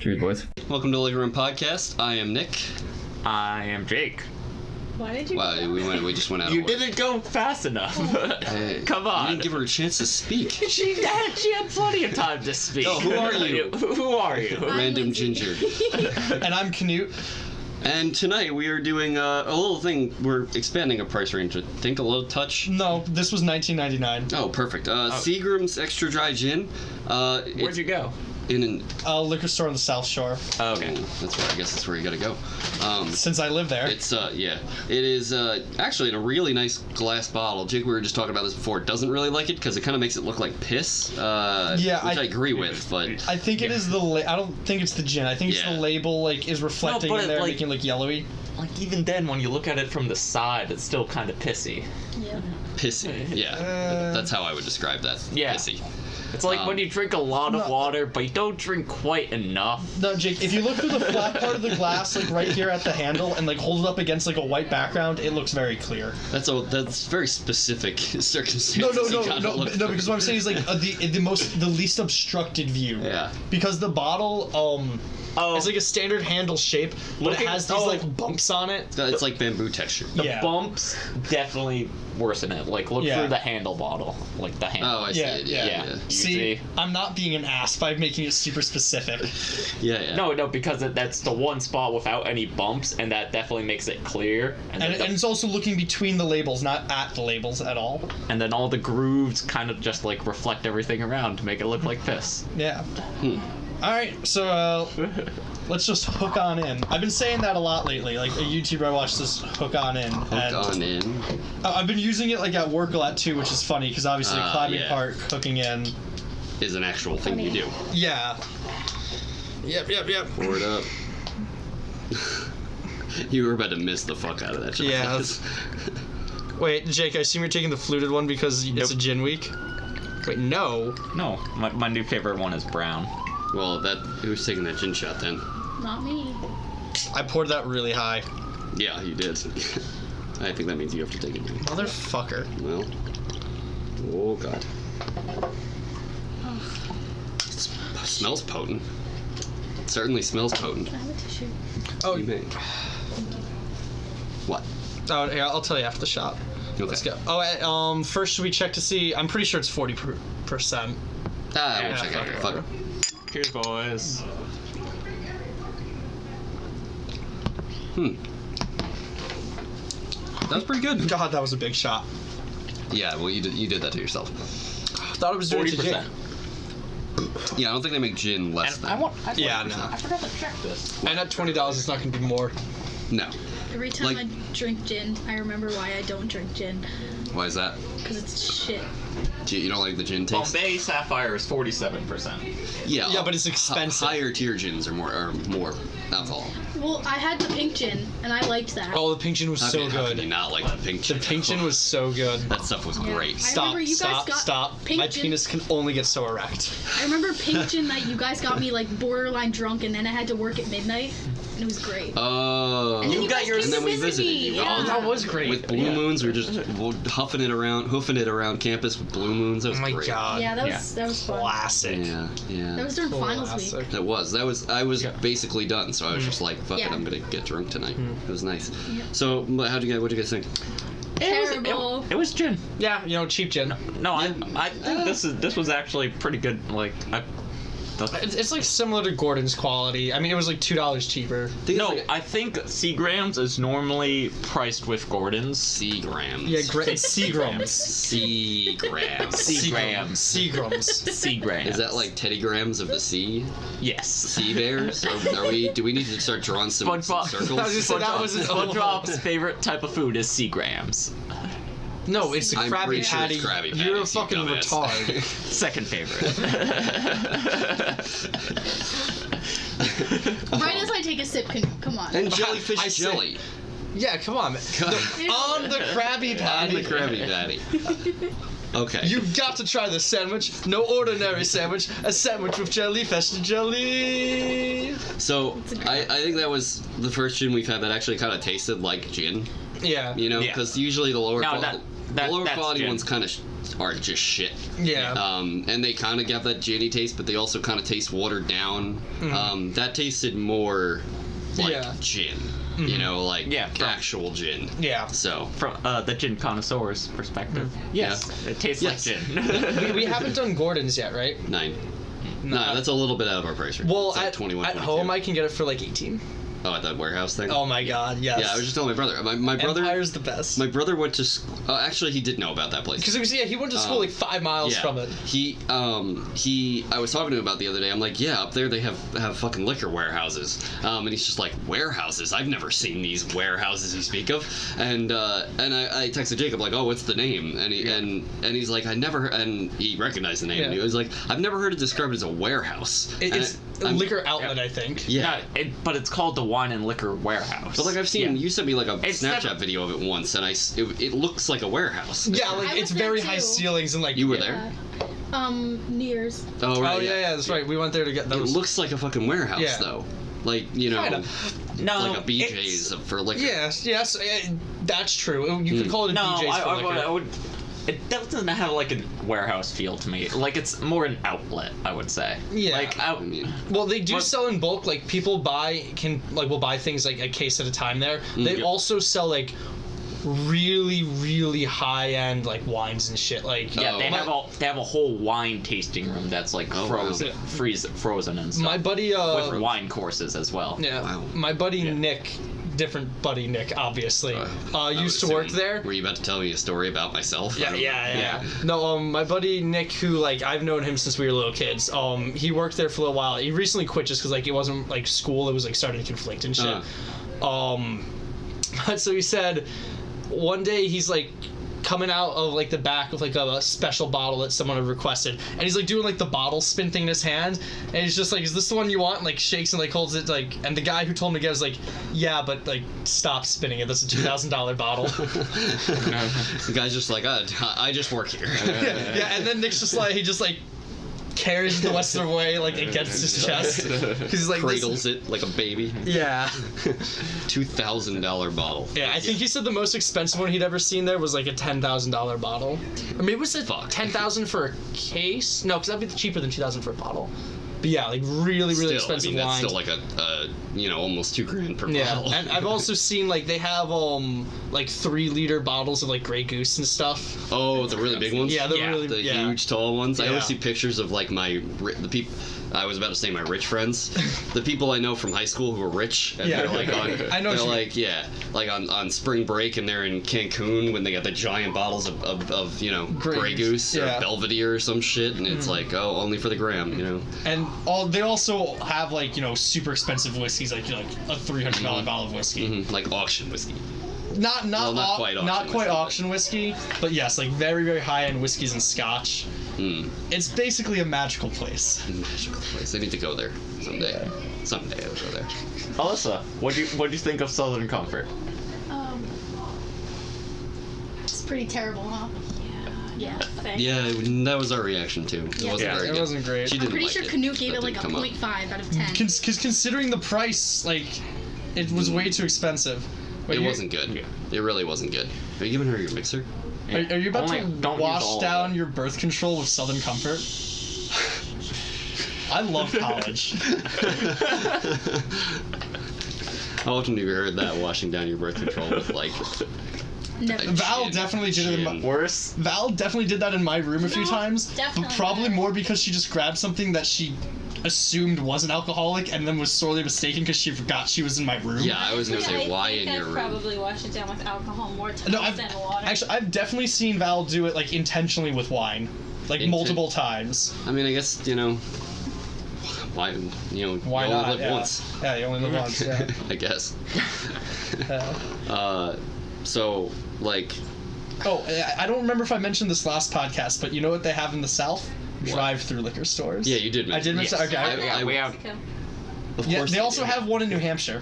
Cheers, boys. Welcome to the Living Room Podcast. I am Nick. I am Jake. Why did you? Wow, we just went out. You of order. didn't go fast enough. Hey, Come on. You didn't give her a chance to speak. She had plenty of time to speak. Oh, who are you? Who are you? Random ginger. And I'm Canute. And tonight we are doing a little thing. We're expanding a price range. I think a little touch. No, this was $19.99. Oh, perfect. Seagram's Extra Dry Gin. Where'd you go? In an. A liquor store on the South Shore. Oh, okay. That's where I guess that's where you gotta go. Since I live there. It's yeah. It is actually in a really nice glass bottle. Jake, we were just talking about this before. Doesn't really like it because it kind of makes it look like piss. Yeah, which I agree with, but I think it is the. I don't think it's the gin. I think it's Yeah. the label like is reflecting but in there, like- making it look yellowy. Like even then, when you look at it from the side, it's still kind of pissy. Yeah. pissy. Yeah, that's how I would describe that. Yeah. Pissy. It's like when you drink a lot of No. water, but you don't drink quite enough. No, Jake. If you look through the flat part of the glass, like right here at the handle, and like hold it up against like a white background, it looks very clear. That's very specific circumstances. No, you gotta look through. because what I'm saying is like the least obstructed view. Yeah. Because the bottle it's like a standard handle shape, but it has these like bumps on it. It's like bamboo texture. The Yeah. bumps definitely worsen it. Like look Yeah. through the handle bottle, like the handle. Oh, I see Yeah, it. yeah. Yeah. You See, see? I'm not being an ass by making it super specific. Yeah. No, because that's the one spot without any bumps, and that definitely makes it clear. And then it's also looking between the labels, not at the labels at all. and then all the grooves kind of just like reflect everything around to make it look like piss. Yeah. Alright, so let's just hook on in. I've been saying that a lot lately. Like a YouTuber I watched this hook on in. Hook on in. I've been using it like at work a lot too, which is funny because obviously climbing yeah. part, hooking in. Is an actual thing you do. Yeah. Yep. Pour it up. You were about to miss the fuck out of that shit. Yeah. Wait, Jake, I assume you're taking the fluted one because it's a gin week? Wait, no. No, my new favorite one is brown. Well, who's taking that gin shot then? Not me. I poured that really high. Yeah, you did. I think that means you have to take it. Motherfucker. Well. Oh god. Smells potent. It certainly smells potent. Can I have a tissue? Oh, You may. What? Oh, yeah, I'll tell you after the shot. Okay. Let's go. Oh, first should we check to see? I'm pretty sure it's 40%. Ah, Yeah, we'll check out. fuck it. Fuck it. Cheers, boys. That was pretty good. God, that was a big shot. Yeah, well, you did that to yourself. I thought it was doing it to Jake. 40%. Yeah, I don't think they make gin less than. Yeah, no. I forgot to check this. And at $20, it's not going to be more. No. Every time Like- I drink gin, I remember why I don't drink gin. Why is that? Because it's shit. You don't like the gin taste? Bombay Sapphire is 47%. Yeah. Yeah, but it's expensive. Higher tier gins are more alcohol. Well, I had the pink gin, and I liked that. Oh, the pink gin was How so can you good. not like the pink The gin? pink gin was so good. That stuff was Yeah. great. I Stop, remember you guys got stop. pink My gin- penis can only get so erect. I remember pink gin that you guys got me like borderline drunk, and then I had to work at midnight, and it was great. Oh. And then You got guys yours- came And then to we visit visited me. you. Yeah. Oh, that was great. With blue moons, we were just hoofing it around campus with blue moons. That was Oh my great. god. Yeah, that was fun. Classic. Yeah. That was during finals Classic. week. That was. I was basically done, so I was just like, fuck it, Yeah. I'm gonna get drunk tonight. It was nice. Yeah. So, what'd you guys think? Terrible. It was gin. Yeah, cheap gin. No, I think this was actually pretty good. Like It's like similar to Gordon's quality. I mean, it was like $2 cheaper. I think Seagrams is normally priced with Gordon's. Seagrams. Yeah, it's Seagrams. Seagrams. Seagrams. Seagrams. Seagrams. Is that like Teddy Grams of the sea? Yes. Sea bears? Do we need to start drawing some SpongeBob. circles? I was just saying that was SpongeBob's favorite type of food is Seagrams. No, it's a I'm Krabby pretty sure it's Patty. Krabby Patties, You're a you fucking dumbass. retard. Second favorite. Right as I take a sip, come on. And jellyfish I say- jelly. Yeah, come on, man. On the Krabby On Patty. the Krabby Patty. Okay. You got to try the sandwich. No ordinary sandwich. A sandwich with jellyfish jelly. So, I think that was the first gin we've had that actually kind of tasted like gin. Yeah. You know, Yeah. because usually the lower No, quality. That, The lower that's quality gin. ones kind of are just shit. Yeah. And they kind of have that ginny taste, but they also kind of taste watered down. That tasted more like Yeah. gin. You know, like Yeah, from- actual gin. Yeah. So From the gin connoisseur's perspective, yes, it tastes Yes. like gin. We haven't done Gordon's yet, right? 9. No, that's a little bit out of our price range. Well, It's like at 21, at 22. home I can get it for like 18. Oh, at that warehouse thing. Oh my god, yes. Yeah, I was just telling my brother. My brother. Empire's the best. My brother went to. Actually, he did know about that place. Because he went to school like 5 miles Yeah. from it. I was talking to him about the other day. I'm like, yeah, up there they have fucking liquor warehouses. And he's just like, warehouses? I've never seen these warehouses you speak of. And I texted Jacob like, oh, what's the name? And he's like, I never. And he recognized the name. Yeah. And he was like, I've never heard it described as a warehouse. It's a I'm- liquor outlet, I think. Yeah. But it's called the Wine and Liquor Warehouse. But like I've seen, Yeah. you sent me like a It's Snapchat never- video of it once, and it looks like a warehouse. Yeah, like I it's was there very too. high ceilings and like You were yeah. there? New Year's. Oh right. Oh yeah, that's right. We went there to get It those. looks like a fucking warehouse Yeah. though, like you know, Kinda. No, like a BJ's for liquor. Yes, that's true. You could call it a No, BJ's for liquor. I would. It doesn't have like a warehouse feel to me. Like it's more an outlet, I would say. Yeah. Like I mean, Well, they do What- sell in bulk. Like people will buy things like a case at a time there. They Yep. also sell like really high end like wines and shit. Like yeah, Oh. they have a whole wine tasting room that's like Oh, frozen, wow. frozen and stuff. my buddy. with wine courses as well. Yeah, Wow. my buddy Yeah. Nick, different buddy Nick, obviously, I used would to work assume- there. Were you about to tell me a story about myself? Yeah. No, my buddy Nick, who like I've known him since we were little kids. He worked there for a little while. He recently quit just because like it wasn't like school. It was like starting to conflict and shit. So he said one day he's like coming out of like the back of like a special bottle that someone had requested, and he's like doing like the bottle spin thing in his hand, and he's just like, "Is this the one you want?" And, like shakes and like holds it like, and the guy who told him to get it was like, "Yeah, but like stop spinning it. That's a $2,000 bottle." The guy's just like, I just work here. yeah, and then Nick's just like he just like carries the rest of the way like against his chest because he's like this- Cradles it like a baby. Yeah. $2,000 bottle. Yeah, I think he said the most expensive one he'd ever seen there was like a $10,000 bottle. Or maybe it was Fuck. $10,000 for a case? No, because that'd be cheaper than $2,000 for a bottle. But yeah, like really Still, expensive I mean, wine. that's still like almost $2,000 per Yeah, bottle. and I've also seen like they have like 3-liter bottles of like Grey Goose and stuff. Oh, the really big ones? Yeah, they're really the yeah. huge tall ones. I Yeah. always see pictures of like the people. I was about to say my rich friends, the people I know from high school who are rich. And Yeah. they're like on. I know They're what you like like on spring break and they're in Cancun when they got the giant bottles of Grey Grey Goose, Goose yeah. or Belvedere or some shit, and it's like only for the gram, And they also have like super expensive whiskeys, like a $300 bottle of whiskey. Like auction whiskey. Not Not quite auction whiskey, auction whiskey, but yes, like very high end whiskeys and scotch. It's basically a magical place. Magical place. I need to go there someday. Someday I'll go there. Alyssa, what do you think of Southern Comfort? It's pretty terrible, huh? Yeah. Thanks. Yeah, that was our reaction too. It Yeah. wasn't Yeah, very it good. wasn't great. She I'm didn't pretty like sure it. Canute gave That it like a didn't come up. 0.5 out of 10. Because considering the price, like, it was way too expensive. Wait, It you- wasn't good. Yeah. It really wasn't good. Are you giving her your mixer? Are you about Only- to don't use wash all of down it. your birth control with Southern Comfort? I love college. How often have you heard that, washing down your birth control with like Never. Val gin- definitely did it in my- gin? Worse? Val definitely did that in my room a few No, times, but definitely probably not. more because she just grabbed something that she assumed wasn't alcoholic and then was sorely mistaken because she forgot she was in my room. Yeah, I was gonna say why I think in your I've room? probably washed it down with alcohol more times No, I've than water. actually I've definitely seen Val do it like intentionally with wine, like multiple times. I mean, I guess why Why you only not? live Yeah. once. Yeah, you only live once. Yeah. I guess. Yeah. So like, Oh, I don't remember if I mentioned this last podcast, but you know what they have in the South? What? Drive-through liquor stores. yeah, you did I mention. did mention. Yes. Okay. I- We have. Of Yeah, course they also do. have one in New Hampshire.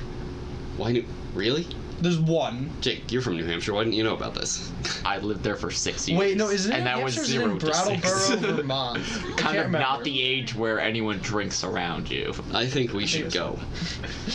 Why? Really? There's one. Jake, you're from New Hampshire. Why didn't you know about this? I lived there for 6 years. Wait, no, is it and in that was Hampshire? Or is it 0 in to 6. Brattleboro, Vermont? I Kind can't of remember. not the age where anyone drinks around you. I think we should go.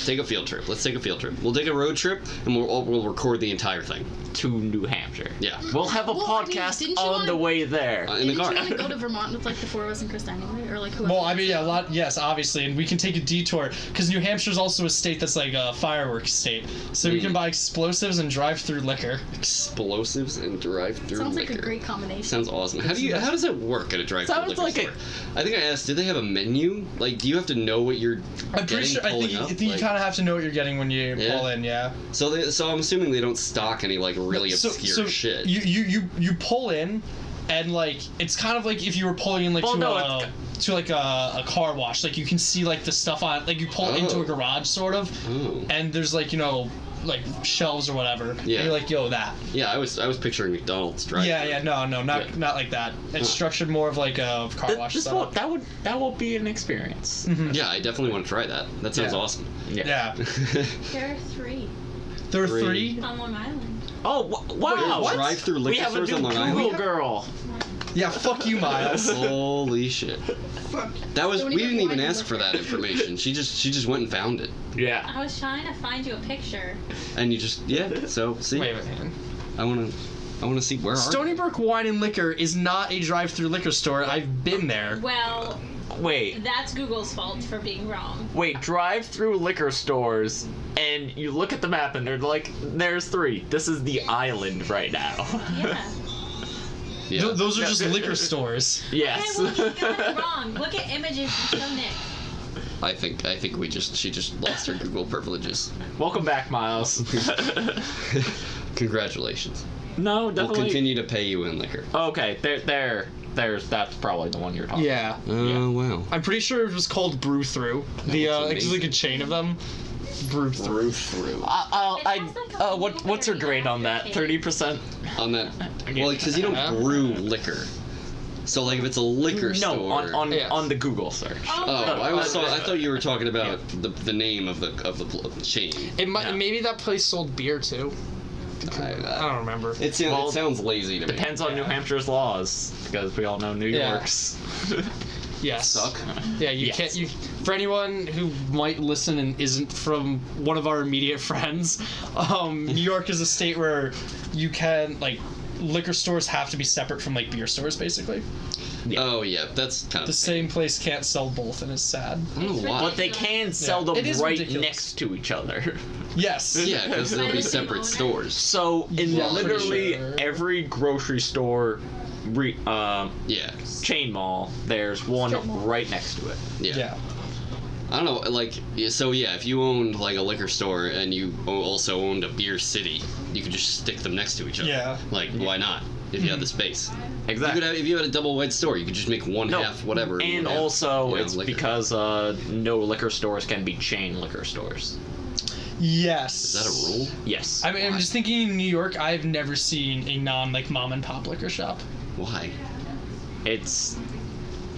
Take a field trip. Let's take a field trip. We'll take a road trip, and we'll record the entire thing. To New Hampshire. Yeah. We'll have a Well, I mean, podcast didn't you on wanna- the way there. In the Didn't car. you want to go to Vermont with like the four of us and Krista anyway, or like whoever? Well, I mean, yeah, yes, obviously, and we can take a detour because New Hampshire's also a state that's like a fireworks state, so we can buy explosives and drive through liquor. Explosives and drive-through Sounds liquor. like a great combination. Sounds awesome. How does that work at a drive-through Sounds liquor like store? I think I asked, did they have a menu? Like, do you have to know what you're I'm pretty getting sure. I pulling think, up? I think Like, you kind of have to know what you're getting when you Yeah. pull in. Yeah. so I'm assuming they don't stock any like really obscure shit. You pull in, and like it's kind of like if you were pulling in like Well, to no, a car wash. Like you can see like the stuff on like you pull into a garage sort of, Oh. and there's like like shelves or whatever. Yeah. And you're like, yo, that. Yeah, I was picturing McDonald's drive. Yeah, no, not like that. It's structured more of like a car wash This setup. that will be an experience. Yeah, I definitely want to try that. That sounds Yeah. awesome. Yeah. There are 3 There are Three. 3. on Long Island. Oh, wow! What? Drive-through We liquor have a stores new on Long Google Island. girl. Yeah, fuck you, Miles. Holy shit! That was Don't we even didn't even wine ask for liquor. that information. She just went and found it, Yeah. I was trying to find you a picture. and you just So see, Wait a minute. I wanna see where are Stony Brook Wine and Liquor is not a drive-through liquor store. I've been there. Well, Wait. that's Google's fault for being wrong. Wait, drive-through liquor stores, and you look at the map, and they're like, "There's 3. This is the island right now." Yeah. Yeah. Those are just liquor stores. Yes. Okay, well, you got it wrong. Look at images and show Nick. I think she just lost her Google privileges. Welcome back, Miles. Congratulations. No, We'll definitely. continue to pay you in liquor. Okay, that's probably the one you're talking. Yeah. Oh wow. I'm pretty sure it was called Brew Through. The looks like, there's like a amazing. chain of them. Brew Through. Through. I It has, like, a what's your grade on that? blueberry 30%? On that, well, because you don't brew liquor. So like if it's a liquor No, store. on Yes. on the Google search. Oh, I thought you were talking about the name of the chain. It might No. maybe that place sold beer too. I don't remember. It sounds lazy to me. Depends on New Hampshire's laws, because we all know New Yeah. York's. Yes. Suck. Yeah, you Yes. can't. You for anyone who might listen and isn't from one of our immediate friends, New York is a state where you can like liquor stores have to be separate from like beer stores basically. Oh yeah, that's kind The of same place can't sell both, and it's sad. I don't know why. But they can sell Yeah. them It is right ridiculous. next to each other. Yes. Yeah, because they'll be separate stores. So in Yeah, I'm pretty literally sure. every grocery store, Yeah, chain mall, there's one Strip mall. right next to it. yeah. Yeah. I don't know, like, so yeah, if you owned like a liquor store and you also owned a beer city, you could just stick them next to each other. Yeah. Like, why not? If you had the space. Exactly. If you had a double wide store, you could just make one half whatever. And one half, also, you know, it's liquor. because no liquor stores can be chain liquor stores. Yes. Is that a rule? Yes. I mean, I'm just thinking in New York, I've never seen a non like mom and pop liquor shop. Why? It's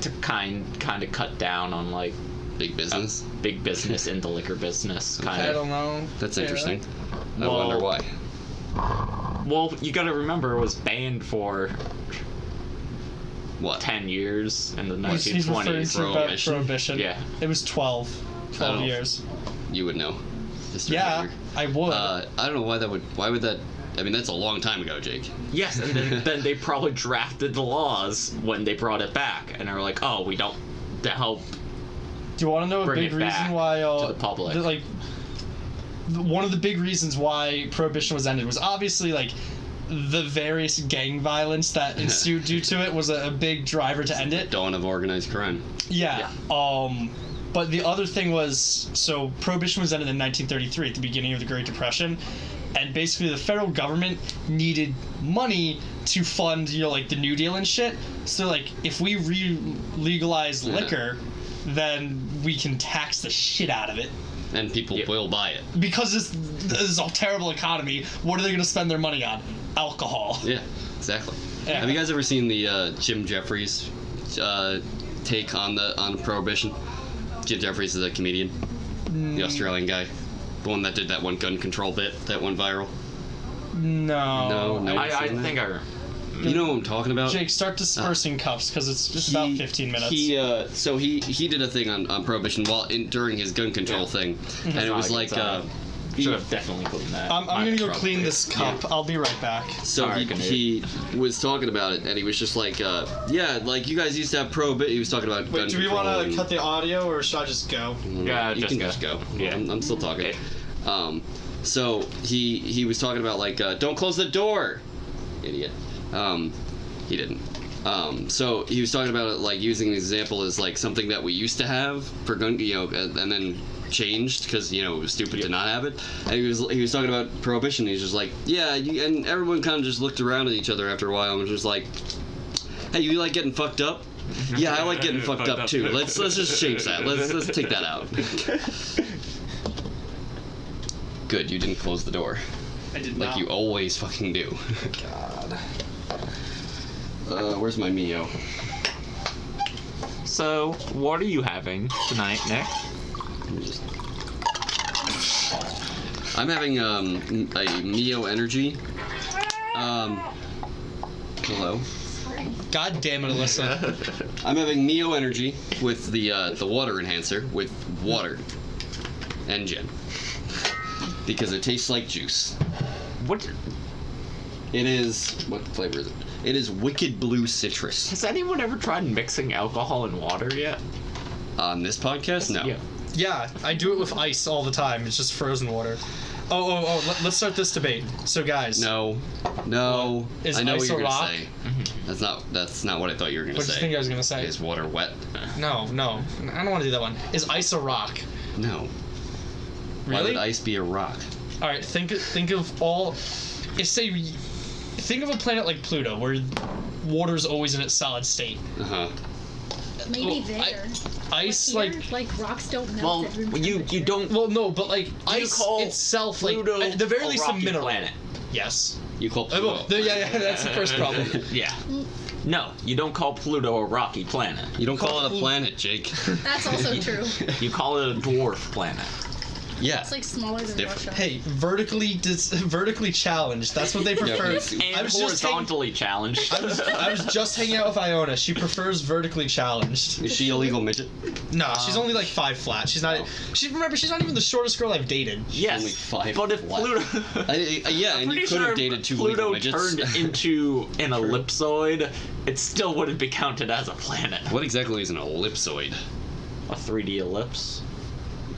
to kind of cut down on like Big business. big business in the liquor business. Kind I of. don't know. That's Yeah. interesting. I Well- wonder why. Well, you gotta remember it was banned for What? 10 years in the He's referring 1920s. to about Prohibition? prohibition. Yeah. It was 12 Oh. years. You would know. History Yeah, major. I would. I don't know why that would. Why would that? I mean, that's a long time ago, Jake. Yes, and then they probably drafted the laws when they brought it back, and they were like, "Oh, we don't to help." Do you want to know a bring big it reason back why to the public. One of the big reasons why prohibition was ended was obviously like the various gang violence that ensued due to it was a big driver to end it. Dawn of organized crime. Yeah. But the other thing was, so prohibition was ended in 1933 at the beginning of the Great Depression, and basically the federal government needed money to fund, like the New Deal and shit. So like, if we legalize liquor, then we can tax the shit out of it. And people will buy it. Because this is a terrible economy, what are they going to spend their money on? Alcohol. Yeah, exactly. Yeah. Have you guys ever seen the Jim Jeffries take on prohibition? Jim Jeffries is a comedian, the Australian guy. The one that did that one gun control bit that went viral. No. No. I think I. You know what I'm talking about? Jake, start dispersing cups because it's just about 15 minutes. He did a thing on Prohibition during his gun control thing, and it was like should have definitely cleaned that. I'm gonna go probably. clean this cup. I'll be right back. So he was talking about it, and he was just like, yeah, like you guys used to have He was talking about gun Wait, do we control. want to cut the audio or should I just go? Yeah, you can just go. Yeah. I'm still talking. So he was talking about like, don't close the door, idiot. He didn't. So he was talking about it like using an example as like something that we used to have for gun, and then changed because it was stupid to not have it. And he was talking about Prohibition. He's just like, yeah, and everyone kind of just looked around at each other after a while and was just like, hey, you like getting fucked up? Yeah, I like getting fucked up too. Let's just change that. Let's take that out. Good, you didn't close the door. I did Like you always fucking do. God. Where's my Mio? So, what are you having tonight, Nick? I'm having a Mio Energy. Hello. God damn it, Alyssa. I'm having Mio Energy with the water enhancer with water and gin because it tastes like juice. What? It is what flavor is it? It is Wicked Blue Citrus. Has anyone ever tried mixing alcohol and water yet? On this podcast, no. Yeah. Yeah, I do it with ice all the time. It's just frozen water. Oh, let's start this debate. So, guys. No. Is I know ice what you're a gonna rock? say. That's not what I thought you were gonna What say. do you think I was going to say? Is water wet? No. I don't want to do that one. Is ice a rock? No. Why Really? would ice be a rock? All right, think of all... Think of a planet like Pluto, where water's always in its solid state. Uh-huh. Maybe Well, there. Ice, Here, like rocks don't melt Well, at room you temperature. don't. Well, no, but like ice call itself, like Pluto at the very a least a rocky mineral. planet. Yes. You call Well, Pluto. yeah, that's the first problem. Yeah. No, you don't call Pluto a rocky planet. You don't call it a planet, Jake. That's also true. You call it a dwarf planet. Yeah. It's like smaller than different. Russia. Hey, vertically challenged. That's what they prefer. Yeah, And I was just horizontally challenged. I was just hanging out with Iona. She prefers vertically challenged. Is she a legal midget? No, she's only like 5 flat. She's not. She's not even the shortest girl I've dated. Yes, Only 5 but if flat. Pluto, Yeah, and you pretty could sure have dated 2 legal Pluto midgets. turned into an ellipsoid, it still wouldn't be counted as a planet. What exactly is an ellipsoid? A 3D ellipse.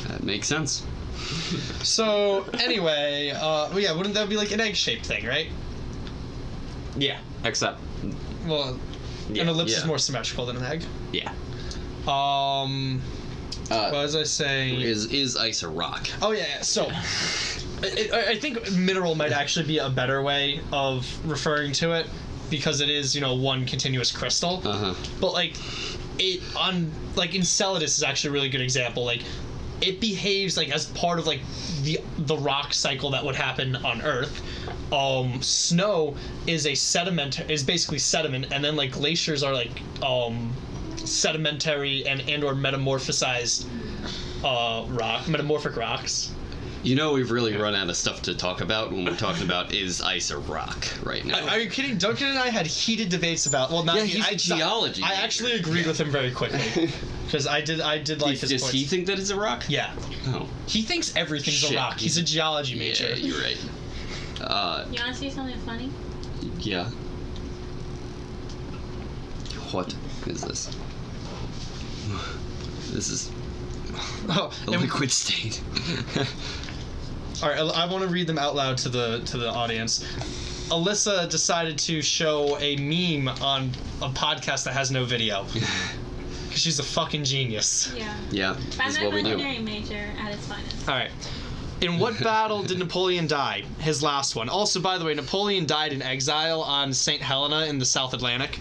That makes sense. So anyway, yeah, wouldn't that be like an egg-shaped thing, right? Yeah, except Well, Yeah, an ellipse is yeah. more symmetrical than an egg. yeah. What was I saying? Is ice a rock? Oh yeah. So, I think mineral might actually be a better way of referring to it because it is one continuous crystal. Uh-huh. But like Enceladus is actually a really good example. Like it behaves like as part of like the rock cycle that would happen on Earth. Snow is basically sediment, and then like glaciers are like sedimentary and or metamorphosized metamorphic rocks. We've really run out of stuff to talk about when we're talking about is ice a rock right now. Are you kidding? Duncan and I had heated debates about. Well, not Yeah, he's a geology I major. actually agreed with him very quickly because I did like his Does points. he think that it's a rock? Yeah, Oh. he thinks everything's Shit, a rock. He's a geology major. Yeah, you're right. You want to see something funny? Yeah. What is this? This is Oh, a and- liquid state. all right, I want to read them out loud to the audience. Alyssa decided to show a meme on a podcast that has no video. Because she's a fucking genius. Yeah. Yeah, I'm this is an what we do. engineering major at its finest. All right. In what battle did Napoleon die? His last one. Also, by the way, Napoleon died in exile on St. Helena in the South Atlantic.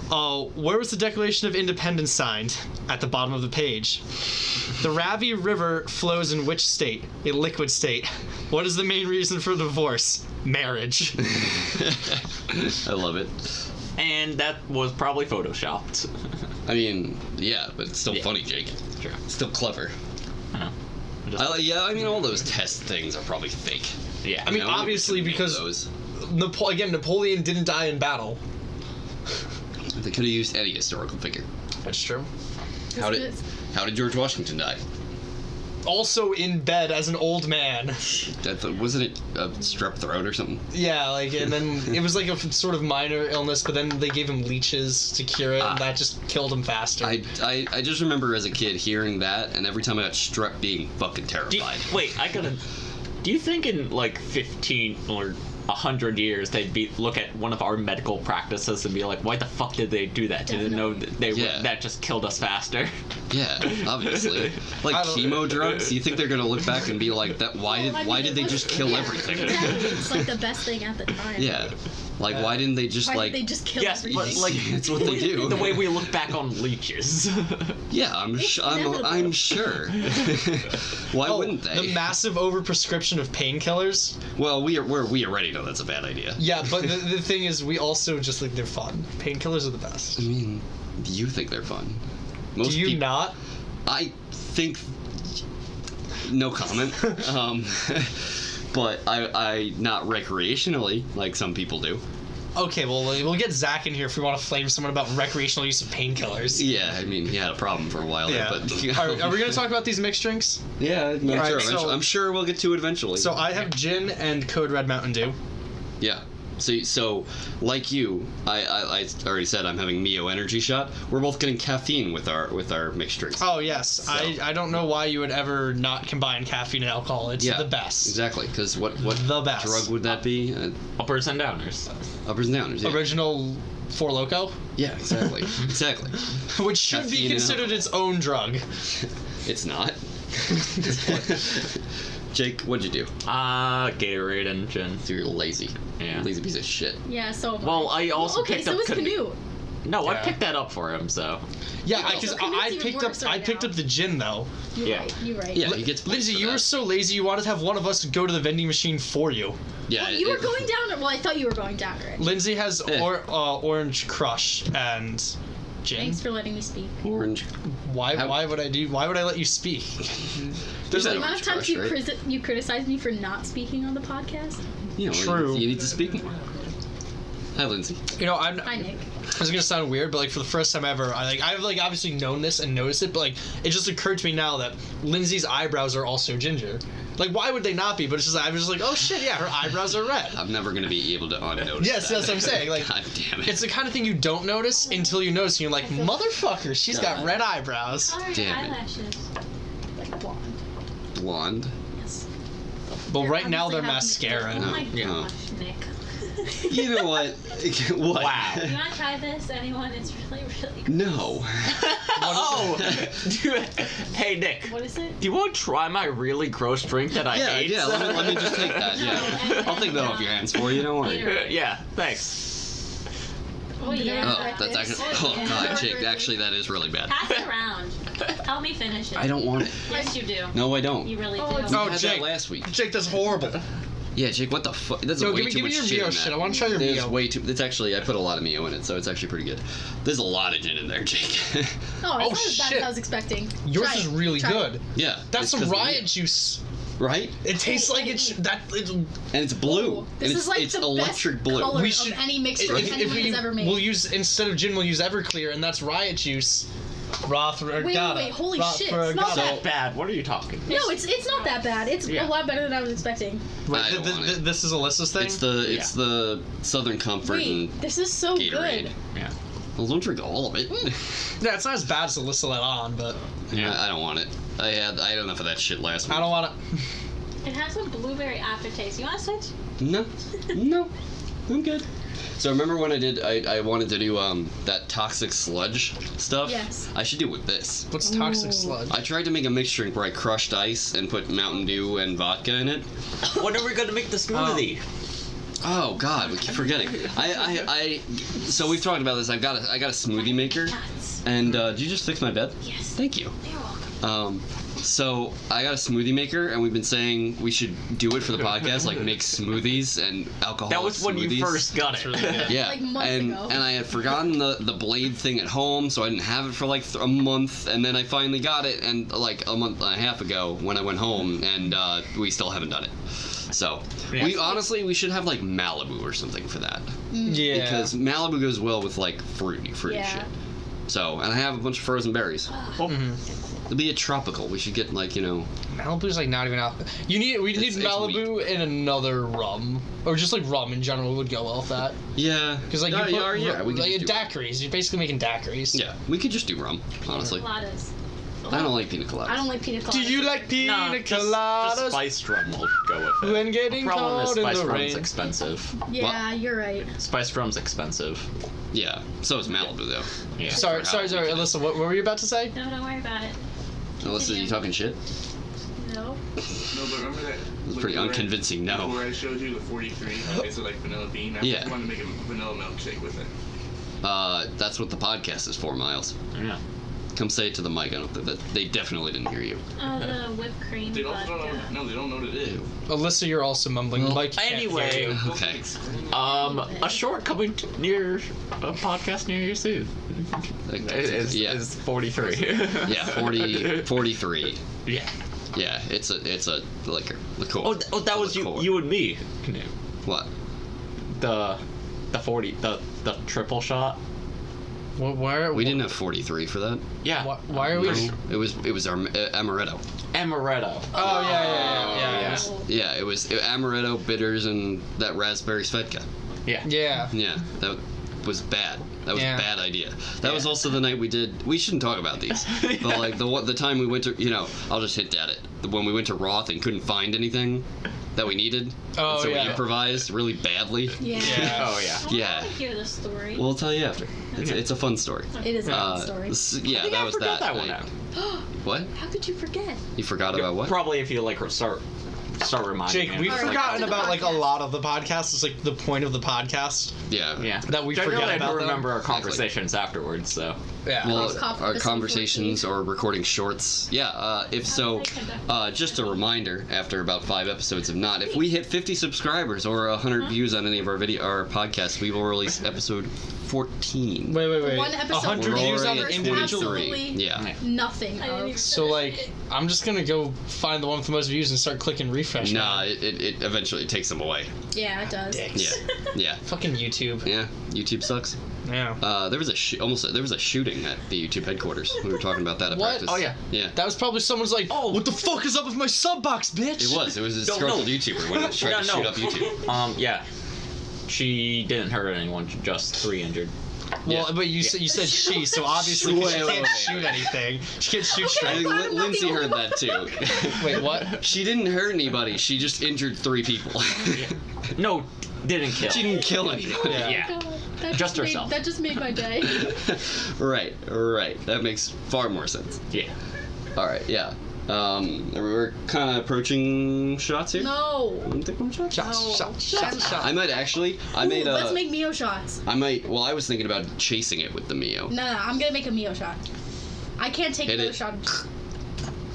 Where was the Declaration of Independence signed? At the bottom of the page. The Ravi River flows in which state? A liquid state. What is the main reason for divorce? Marriage. I love it. And that was probably photoshopped. I mean, yeah, but it's still Yeah. funny, Jake. Sure. Still clever. Uh-huh. Yeah, I mean, all those test things are probably fake. Yeah. I mean, You know, obviously, we couldn't because make those. again, Napoleon didn't die in battle. They could have used any historical figure. That's true. How did George Washington die? Also in bed as an old man. Wasn't it a strep throat or something? Yeah, like, and then it was like a sort of minor illness, but then they gave him leeches to cure it, and that just killed him faster. I just remember as a kid hearing that, and every time I got strep being fucking terrified. Do you think in like 15 or 100 years they'd look at one of our medical practices and be like, why the fuck did they do that? Didn't know that just killed us faster? Yeah, obviously. Like chemo drugs. You think they're gonna look back and be like, that? Why did they just kill everything? Exactly. It's like the best thing at the time. Yeah. Like, why didn't they just Why did they just kill everything? But like it's what they do. The way we look back on leeches. Yeah, I'm sure. Why wouldn't they? The massive overprescription of painkillers. Well, we already know that's a bad idea. Yeah, but the thing is, we also just think they're fun. Painkillers are the best. I mean, you think they're fun. Most Do you people, not? I think. No comment. But I not recreationally like some people do. Okay, well, we'll get Zach in here if we want to flame someone about recreational use of painkillers. Yeah, I mean, he had a problem for a while there, but Are we going to talk about these mixed drinks? yeah, no, Alright, sure. so- I'm sure we'll get to it eventually. So I have gin and Code Red Mountain Dew. Yeah. So like you, I already said I'm having Mio Energy Shot. We're both getting caffeine with our mixed drinks. Oh yes, So- I don't know why you would ever not combine caffeine and alcohol. It's Yeah, the best. Exactly, because what The best. drug would that be? Uppers and downers. Uppers and downers. Yeah, Original Four Loko, yeah, exactly, exactly. which should be Caffeine and considered its own drug. It's not. Jake, what'd you do? Gatorade and gin. So you're lazy. Yeah. Lazy piece of shit. Yeah, so. Well, I also okay, picked so up was Canoe. No, I Yeah. picked that up for him, so. Yeah, because So Canoe's I even picked worse up right the now. gin though. You're right. Yeah, he gets points Lindsay, for you that. were so lazy. You wanted to have one of us go to the vending machine for you. Yeah, Well, you were going down. Well, I thought you were going down already. Lindsay has Eh. Orange Crush and gin. Thanks for letting me speak. Orange. Why How- would I let you speak? There's The that amount Orange of times Crush, you right? you criticized me for not speaking on the podcast. You know, True. You need to speak more. Hi, Lindsay. You know, Hi, Nick. This is gonna sound weird, but like for the first time ever, I've obviously known this and noticed it, but like it just occurred to me now that Lindsay's eyebrows are also ginger. Like, why would they not be? But it's just I was just like, oh shit, yeah, her eyebrows are red. I'm never gonna be able to unnotice. Yes, that. that's what I'm saying. Like, God damn it. it's the kind of thing you don't notice until you notice, and you're like, motherfucker, she's got God. red eyebrows. Alright, Damn it. eyelashes. Like blonde. Blonde. Yes. But They're right now they're obviously mascara. Oh my Yeah. gosh, Nick. You know what? What? Wow. You want to try this, anyone? It's really, really good. No. Oh! Hey, Nick. What is it? Do you want to try my really gross drink that I hate? Yeah. Let me just take that. Yeah. I'll take that off your hands for you. Don't worry. Yeah, thanks. Oh yeah. Oh, that's actually. Oh god, Jake. Actually, that is really bad. Pass it around. Help me finish it. I don't want it. Yes, you do. No, I don't. You really Oh, do. it's- No, I had Jake. that last week. Jake, that's horrible. Yeah, Jake. What the fuck? That's No, way give too me much your shit Mio in shit. that. I want to try your There's Mio. way too. It's actually I put a lot of Mio in it, so it's actually pretty good. There's a lot of gin in there, Jake. Oh, it's Oh, not as bad shit. as I was expecting. Yours Try is it. really Try good. it. Yeah. That's it's some 'cause of riot Mio. juice. Right? It tastes like it's And it's blue. This and is like it's the electric best blue. color We of should- any mixture anyone has ever made. we'll use instead of gin, we'll use Everclear, and that's riot juice. Wait, holy shit, it's not That bad. What are you talking? No, it's not that bad. It's Yeah. a lot better than I was expecting. I don't want it. This is Alyssa's thing. It's the Southern Comfort and Wait, this is so Gatorade. good. Yeah. Well, don't drink all of it. Yeah, it's not as bad as Alyssa let on, but Yeah, I don't want it. I had enough of that shit last week. I don't want it. It has a blueberry aftertaste. You want to switch? No, I'm good. So remember when I wanted to do that toxic sludge stuff? Yes. I should do it with this. What's toxic Ooh. sludge? I tried to make a mixed drink where I crushed ice and put Mountain Dew and vodka in it. When are we gonna make the smoothie? Oh God, we keep forgetting. So we've talked about this. I got a smoothie maker. Nuts. And did you just fix my bed? Yes. Thank you. You're welcome. So I got a smoothie maker, and we've been saying we should do it for the podcast, like make smoothies and alcohol. That was when you first got it. That's really good. Yeah, Like months and ago. I had forgotten the blade thing at home, so I didn't have it for like a month, and then I finally got it, and like a month and a half ago when I went home, and we still haven't done it. So Yeah. we should have like Malibu or something for that, Yeah. because Malibu goes well with like fruity Yeah. shit. So, and I have a bunch of frozen berries. Mhm. It'll be a tropical. We should get like Malibu's like not even alcohol. We need It's Malibu and another rum, or just like rum in general would go well with that. yeah, Because like yeah, you put we could like just do rum. daiquiris, you're basically making daiquiris. Yeah, we could just do rum. Honestly, Coladas. I don't like pina coladas. I don't like pina coladas. Do you like pina Nah, just coladas? spiced rum will go with it. When getting The problem is cold in spiced the rum's rain. expensive. Yeah, you're right. Spiced rum's expensive. Yeah, so is Malibu though. Yeah. Sorry, For how we did it. Alyssa, what were you about to say? No, don't worry about it. Alyssa, you talking shit? No. No, but remember that? It's pretty unconvincing. No. Where I showed you the 43, okay, so like vanilla bean. I Yeah. just wanted to make a vanilla milkshake with it. That's what the podcast is for, Miles. Yeah. Come say it to the mic. I don't think that they definitely didn't hear you. The whipped cream They also don't know. vodka. No, they don't know what it is. Alyssa, you're also mumbling. Well, Mike can't hear anyway. you. Okay. A short coming near a podcast near you soon. Yeah. Is 43. Yeah, 43. Yeah. Yeah, it's a liquor. Oh, that was you and me. Canoe. What? The 40 the triple shot. We didn't have 43 for that. Yeah. Why are we? No, it was our amaretto. Amaretto. Oh yeah. Yeah, it was amaretto, bitters, and that raspberry svedka. Yeah. Yeah. Yeah, that was bad. That was Yeah. a bad idea. That was also the night we did. We shouldn't talk about these, but like the time we went to, I'll just hint at it. When we went to Roth and couldn't find anything that we needed, Oh, and so yeah. we improvised really badly. Yeah. Yeah. Oh yeah. I Yeah. want to hear the story. We'll tell you after. It's a fun story. It is a fun story. Yeah, I think that I was forgot that one night. out. What? How could you forget? You forgot about what? Probably if you like start reminding Jake, me. we've Alright, forgotten back to the about like a podcast. lot of the podcast. It's like the point of the podcast. Yeah. Yeah. That we Generally, forget I about don't them. remember our Exactly. conversations afterwards. So. Yeah. Well, Coffee our episode conversations or recording shorts. Yeah, if so, just a reminder, after about 5 episodes, if not, if we hit 50 subscribers or 100 views on any of our our podcasts, we will release episode 14. Wait. One episode 100 We're views on already the at individual. 23. Absolutely. Yeah. Nothing I didn't of. even So like, I'm just gonna go find the one with the most views and start clicking refresh. Nah, now. it eventually takes them away. Yeah, it does. Dicks. Yeah. Yeah. Fucking YouTube. Yeah. YouTube sucks. Yeah. There was there was a shooting at the YouTube headquarters. We were talking about that at What? practice. Oh, yeah. Yeah. That was probably someone's like, Oh. what the fuck is up with my sub box, bitch? It was a No, disgruntled no. YouTuber when he was trying to shoot up YouTube. Yeah. She didn't hurt anyone, just 3 injured. Well, Yeah. but you said she, so obviously 'cause she Wait, can't wait, shoot wait. anything. She can't shoot I straight. think glad I'm not Lindsay the heard only that too. Wait, what? She didn't hurt anybody. She just injured 3 people. No, didn't kill. She didn't kill anybody. Yeah. Yeah. God, that Just made- herself. That just made my day. Right. That makes far more sense. Yeah. All right. Yeah. We're kind of approaching shots here. No. You think one shot? Shots. I might actually. I Ooh, made a. let's make Mio shots. I might. Well, I was thinking about chasing it with the Mio. No, I'm gonna make a Mio shot. I can't take Hit another it. shot.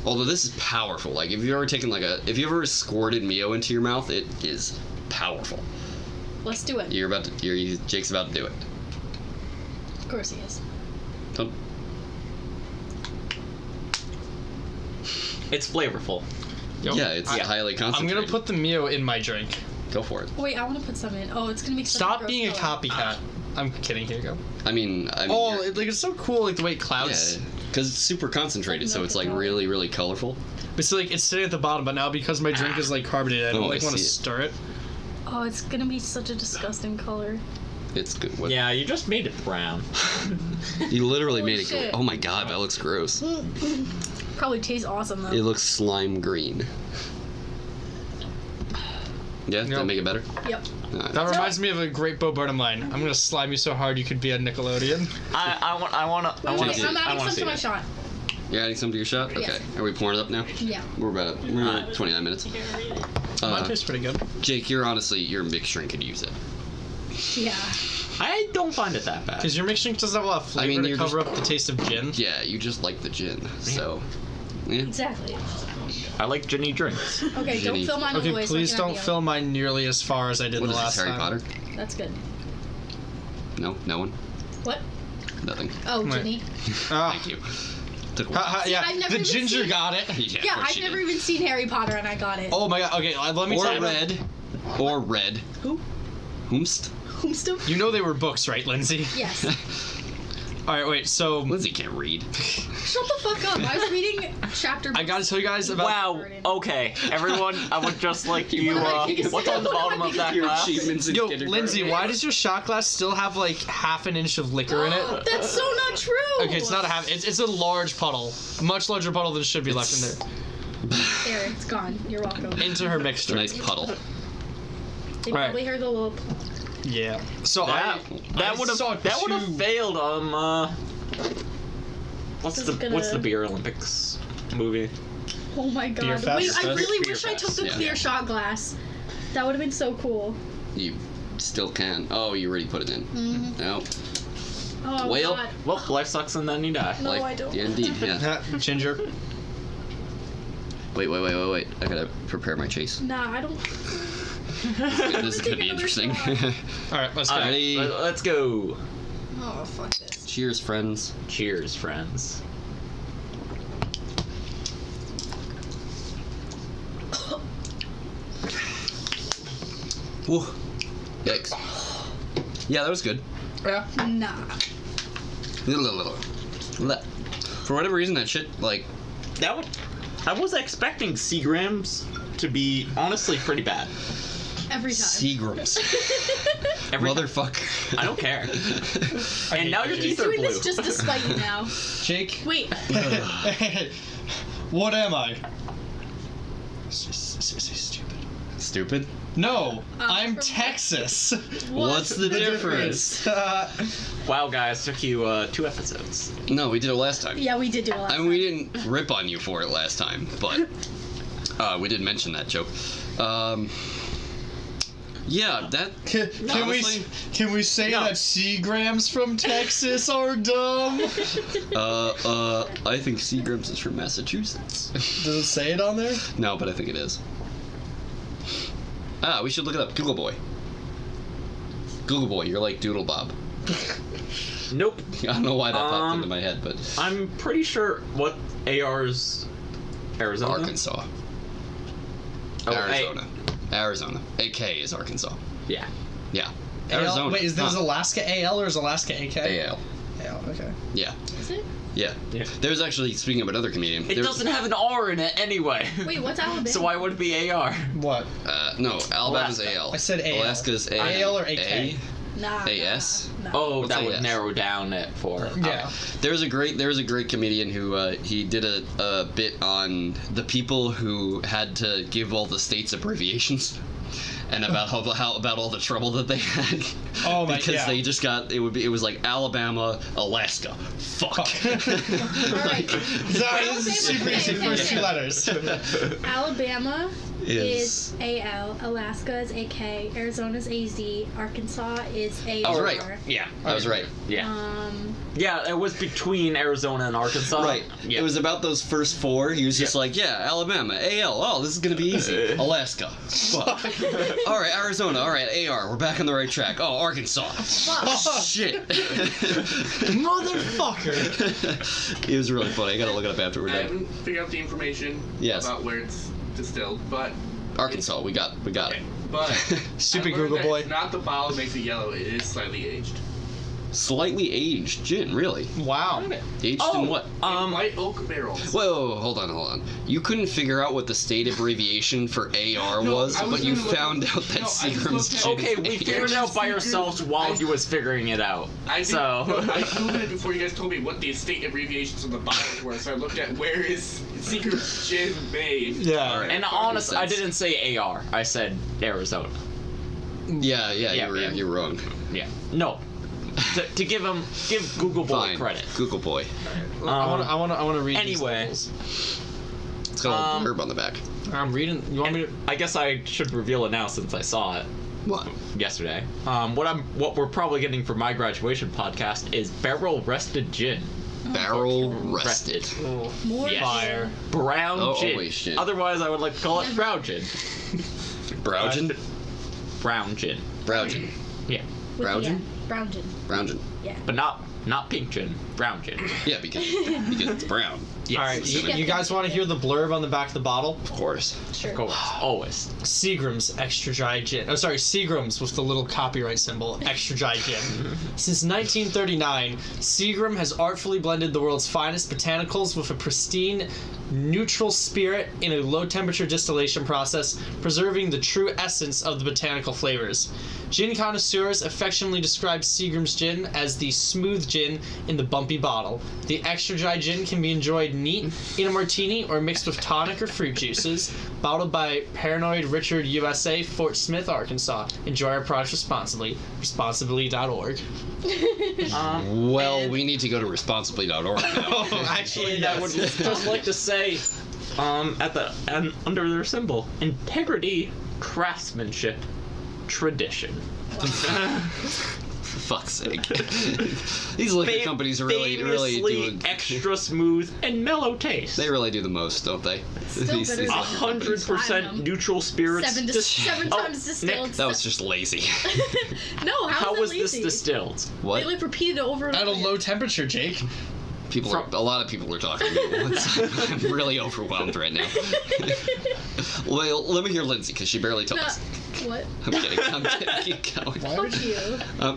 Although this is powerful. Like if you've ever taken if you've ever squirted Mio into your mouth, it is powerful. Let's do it. Jake's about to do it. Of course he is. Don't. It's flavorful. Yo, Yeah, it's highly I'm concentrated. gonna put the Mio in my drink. Go for it. Wait, I want to put some in. Oh, it's gonna make such Stop gross being a color. copycat. I'm kidding. Here you go. I mean. Oh, you're- it's so cool, like the way it clouds. Yeah, because it's super concentrated, so it's like really, really colorful. But so like it's sitting at the bottom, but now because my drink is like carbonated, I don't Oh, like I want to see it. stir it. Oh, it's gonna be such a disgusting color. It's good. What, Yeah, you just made it brown. You literally Holy made it. shit. Oh my god, that looks gross. Probably tastes awesome though. It looks slime green. Yeah, did that Yep. make it better? Yep. Alright. That reminds me of a great Bo Burnham line. I'm gonna slime you so hard you could be a Nickelodeon. I want Wait, to wait, see I'm it. I adding want some to see to my it. shot. You're adding some to your shot? Okay. Yes. Are we pouring it up now? Yeah. We're at 29 minutes. Mine tastes pretty good. Jake, your mixed drink could use it. Yeah. I don't find it that bad. Because your mixed drink doesn't have a lot of flavor I mean, to you're cover just- up the taste of gin. Yeah, you just like the gin, so. Yeah. Exactly. I like ginny drinks. Okay, Ginny. don't fill mine all the Okay, way. please so I can don't have fill mine nearly as far as I did What the is last this, Harry time. Potter? the- That's good. No, no one. What? Nothing. Oh, Wait. Ginny. Thank you. Took a while. Yeah, I've never the even ginger seen- got it. Yeah, of course I've she never did. even seen Harry Potter and I got it. Oh my god. Okay, let me Or tell you. red. Or red. Who? Whomst? Whomstuff? You know they were books, right, Lindsay? Yes. All right, wait. So Lindsay can't read. Shut the fuck up. I was reading chapter. I gotta tell you guys about. Wow. Okay, everyone, I would just like you. What's on the bottom of that Your glass? achievements in Yo, kindergarten. Lindsay, why does your shot glass still have like half an inch of liquor in it? That's so not true. Okay, it's not a half. It's a large puddle, much larger puddle than should be left in there. There, it's gone. You're welcome. Into her It's a mixture. nice puddle. They Alright. probably heard the little. Yeah. So That I would saw have two- failed. What's This the is what's the gonna- beer Olympics movie? Oh my Beer god. fest? Wait, I Beer really wish I fest, took the yeah. clear shot glass. That would have been so cool. You still can. Oh, you already put it in. Mhm. No. Oh Whale? god. Well, life sucks and then you die. No, Life- I don't. Yeah, indeed. Yeah. Ginger. Wait. I gotta prepare my chase. Nah, I don't. This is gonna be interesting. All right, let's go. All right, Ready? let's go. Oh fuck this. Cheers, friends. Cheers, friends. Woo. Yikes. Yeah, that was good. Yeah. Nah. Little. For whatever reason, that shit, like, That would. I was expecting Seagrams to be honestly pretty bad. Every time. Seagrams. Every time. Motherfucker. I don't care. I And hate now your you. teeth are Doing blue. this just to spite you now. Jake. Wait. What am I? Stupid. Stupid? No, I'm from- Texas. What's the difference? Wow, guys, took you 2 episodes. No, we did it last time. Yeah, we did do a lot. I mean, we didn't rip on you for it last time, but we did mention that joke. Yeah, that. Can we say No. that Seagrams from Texas are dumb? I think Seagrams is from Massachusetts. Does it say it on there? No, but I think it is. We should look it up. Google Boy. Google Boy, you're like Doodle Bob. Nope. I don't know why that popped into my head, but I'm pretty sure what AR's Arizona. Arkansas. Oh, Arizona. Arizona. AK is Arkansas. Yeah. Yeah. AL? Arizona. Wait, is Huh. Alaska AL or is Alaska AK? AL. AL, okay. Yeah. Is it? Yeah. Yeah. There's actually, speaking of another comedian. It doesn't have an R in it anyway. Wait, what's Alabama? So why would it be AR? What? No, Alabama's Alaska. AL. I said AL. Alaska's A. AL or AK? A? Nah. AS? Nah. Oh, What's that would AS? narrow down it for. Yeah. There was a great comedian who he did a bit on the people who had to give all the states abbreviations. And about how about all the trouble that they had. Oh my- Because yeah. they just got it was like Alabama, Alaska. Fuck. Alright. Sorry, this is super easy. First 2 letters. Alabama Is is AL, Alaska is AK, Arizona's AZ, Arkansas is AR. I was right. Yeah. I was right. Yeah. Yeah, it was between Arizona and Arkansas. Right. Yeah. It was about those first 4. He was just like, yeah, Alabama, AL. Oh, this is gonna be easy. Alaska. Fuck. All right, Arizona. All right, AR. We're back on the right track. Oh, Arkansas. Fuck. Shit. Motherfucker. It was really funny. I gotta look it up after we're I done. haven't figured out the information Yes. about where it's distilled, but Arkansas. We got it. but Stupid I learned Google that boy. it's not the bottle that makes it yellow. It is slightly aged. Slightly aged gin, really? Wow. Aged Oh, in what? In white oak barrels. Whoa, hold on. You couldn't figure out what the state abbreviation for AR No, was, I was but you gonna look- found out that no, I just Seagram's looked gin at- is Okay, we aged. figured it out by ourselves while he was figuring it out. I did, So. I googled it before you guys told me what the state abbreviations of the bottles were, so I looked at where is Seagram's gin made. Yeah. All right. And Makes honestly, I sense. didn't say AR. I said Arizona. Yeah, Yeah, you're wrong. Yeah. No. To give Google Boy Fine. credit. Google Boy. I want to read. Anyway. These It's got a Um, blurb on the back. labels. I'm reading. You want me to? I guess I should reveal it now since I saw it What? yesterday. What we're probably getting for my graduation podcast is barrel rested gin. Barrel rested. More Yes. Fire. Brown Oh, gin. always gin. Otherwise, I would like to call it brown gin. Browgin? Brown gin. Browgin. Yeah, With Browgin? the, brown gin. Browgin. Yeah. but not pink gin. Brown gin. Yeah, because it's brown. Yes. All right, assuming. you guys want to hear the blurb on the back of the bottle? Of course. Sure. Of course, always. Seagram's extra dry gin. Oh, sorry, Seagram's with the little copyright symbol, extra dry gin. Since 1939, Seagram has artfully blended the world's finest botanicals with a pristine, neutral spirit in a low-temperature distillation process, preserving the true essence of the botanical flavors. Gin connoisseurs affectionately describe Seagram's gin as the smooth gin in the bumpy bottle. The extra dry gin can be enjoyed neat, in a martini, or mixed with tonic or fruit juices. Bottled by Paranoid Richard USA, Fort Smith, Arkansas. Enjoy our products responsibly. Responsibly.org. Well, we need to go to responsibly.org now. Oh, actually, And I would just like to say, under their symbol, integrity, craftsmanship, tradition. For fuck's sake. These liquor companies really Famously do. extra smooth and mellow taste. They really do the most, don't they? Still better than- liquor companies. 100% Platinum. neutral spirits. Seven Oh, times distilled. Nick, That was just lazy. No, how that was this lazy? distilled? They What? like repeated it over and At a over low again. temperature, Jake. A lot of people are talking. I'm really overwhelmed right now. Well, let me hear Lindsay, because she barely told No, us. what? I'm kidding. Keep going. Fuck you.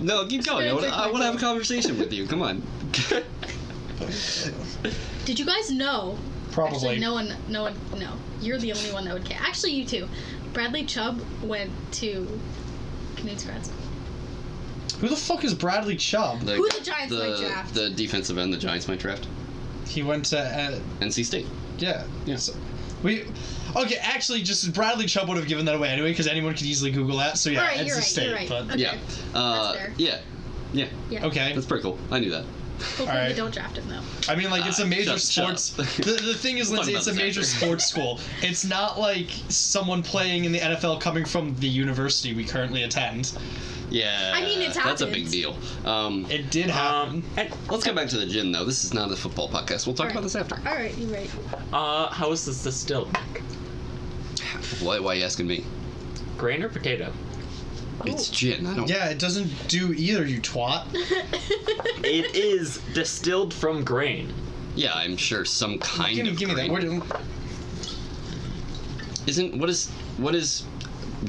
No, keep going. gonna drink I my want to have a Coke. conversation with you. Come on. Did you guys know? Probably. Actually, no. You're the only one that would care. Actually, you too. Bradley Chubb went to Canadian grad school. Who the fuck is Bradley Chubb? Who the Giants might draft. The defensive end the Giants might draft. He went to, NC State. yeah. Yeah. So, okay, actually, just Bradley Chubb would have given that away anyway, because anyone could easily Google that. So yeah, All right, NC you're right, State. you're right. But Okay. Yeah. That's fair. Yeah. Yeah. okay. That's pretty cool. I knew that. Hopefully Alright. they don't draft him though. I mean, like, it's a major shut sports. up. The thing is, We'll talk Lindsay, it's a about major this sports school. It's not like someone playing in the NFL coming from the university we currently attend. Yeah. I mean, it's That's a happened. big deal. It did happen. Let's get back to the gym, though. This is not a football podcast. We'll talk about this after. All right, you're right. How is this distilled? Why are you asking me? Grain or potato? It's gin. I don't. Yeah, it doesn't do either, you twat. It is distilled from grain. Yeah, I'm sure some kind of. Give me that. grain. What is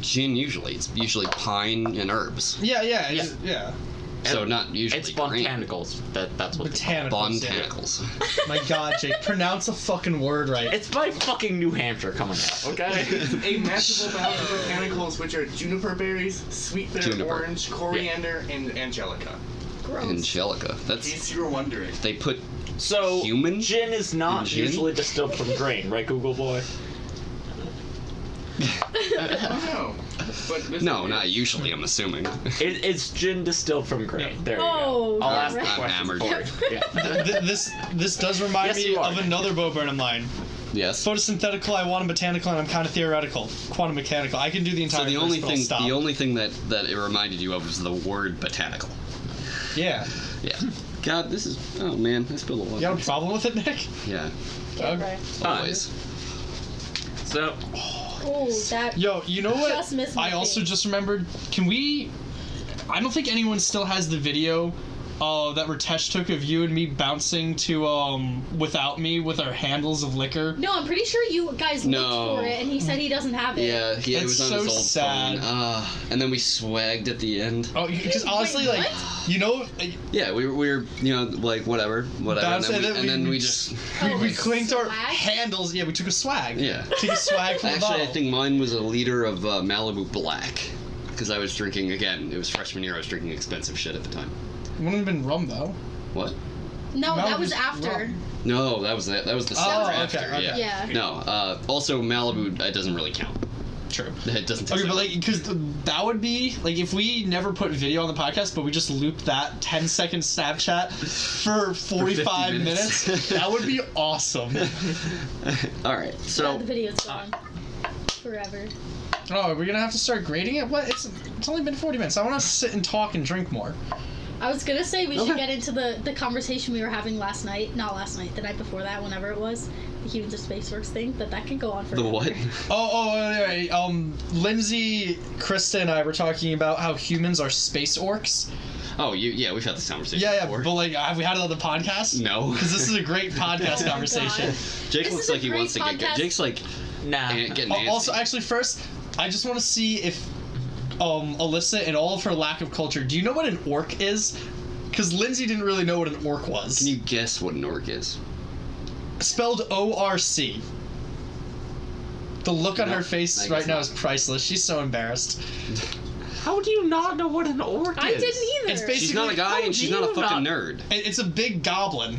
gin usually? It's usually pine and herbs. Yeah. Yeah. So not usually It's grain. botanicals. That's what. Botanicals. Yeah. Botanicals. My God, Jake, pronounce a fucking word right. It's my fucking New Hampshire coming out. Okay. A massive amount of botanicals, which are juniper berries, sweet bitter Juniper. orange, coriander, and angelica. Gross. Angelica. In That's case you were wondering. they put. So Human? gin is not Gin? usually distilled from grain, right, Google boy? I don't know. But this No, is- not usually. I'm assuming. It's gin distilled from grain. There you Oh, go. I'll all ask the right. I'm question hammered. for you. Yeah. This does remind Yes, me you are. of another Bo Burnham line. Yes. Photosynthetical, I want a botanical, and I'm kind of theoretical. Quantum mechanical. I can do the entire. So the verse, only but I'll thing, stop. the only thing that it reminded you of was the word botanical. Yeah. Yeah. God, this is. Oh man, I spilled a lot. You got a problem with it, Nick? Yeah. Okay. Always. So Oh, that. Yo, you know what? Just missed my I also thing. just remembered. Can we? I don't think anyone still has the video that Ritesh took of you and me bouncing to Without Me with our handles of liquor. No, I'm pretty sure you guys No. looked for it, and he said he doesn't have it. Yeah, it That's was on so his old sad. phone. And then we swagged at the end. Oh, because honestly, Wait, like, what? you know, Yeah, we were like whatever. Bounced, And then we just. we clinked our Swag? handles. Yeah, we took a swag. Yeah. Took a swag from the Actually, bottle. I think mine was a liter of Malibu Black. Because I was drinking, again, it was freshman year, I was drinking expensive shit at the time. It wouldn't have been rum though. What? No, No, that was just after. rum. No, that was the Oh, summer okay, after. okay. Yeah. Yeah. No, also Malibu, it doesn't really count. True. It doesn't taste Okay, that but good. like, because that would be like if we never put video on the podcast, but we just looped that 10-second Snapchat for 45 50 minutes. minutes, that would be awesome. Alright, Yeah, so. the video's gone. Forever. Oh, are we gonna have to start grading it? What? It's only been 40 minutes. I want to sit and talk and drink more. I was gonna say we should Okay. get into the conversation we were having last night. Not last night, the night before that, whenever it was. The Humans of Space Works thing, but that can go on for The what? Right. Lindsay, Krista, and I were talking about how humans are space orcs. Oh, yeah, we've had this conversation Yeah, before. but like, have we had it on the podcast? No. Because this is a great podcast Oh my conversation. God. Jake This looks is a like he great wants to get good. podcast. Jake's like Nah. getting antsy. Also, actually, first, I just want to see if Alyssa, in all of her lack of culture, do you know what an orc is? Because Lindsay didn't really know what an orc was. Can you guess what an orc is? Spelled O-R-C. The look on No, her I face guess right now not. is priceless. She's so embarrassed. How do you not know what an orc is? I didn't either. It's basically She's not a guy How and she's do not a you fucking not- nerd. It's a big goblin.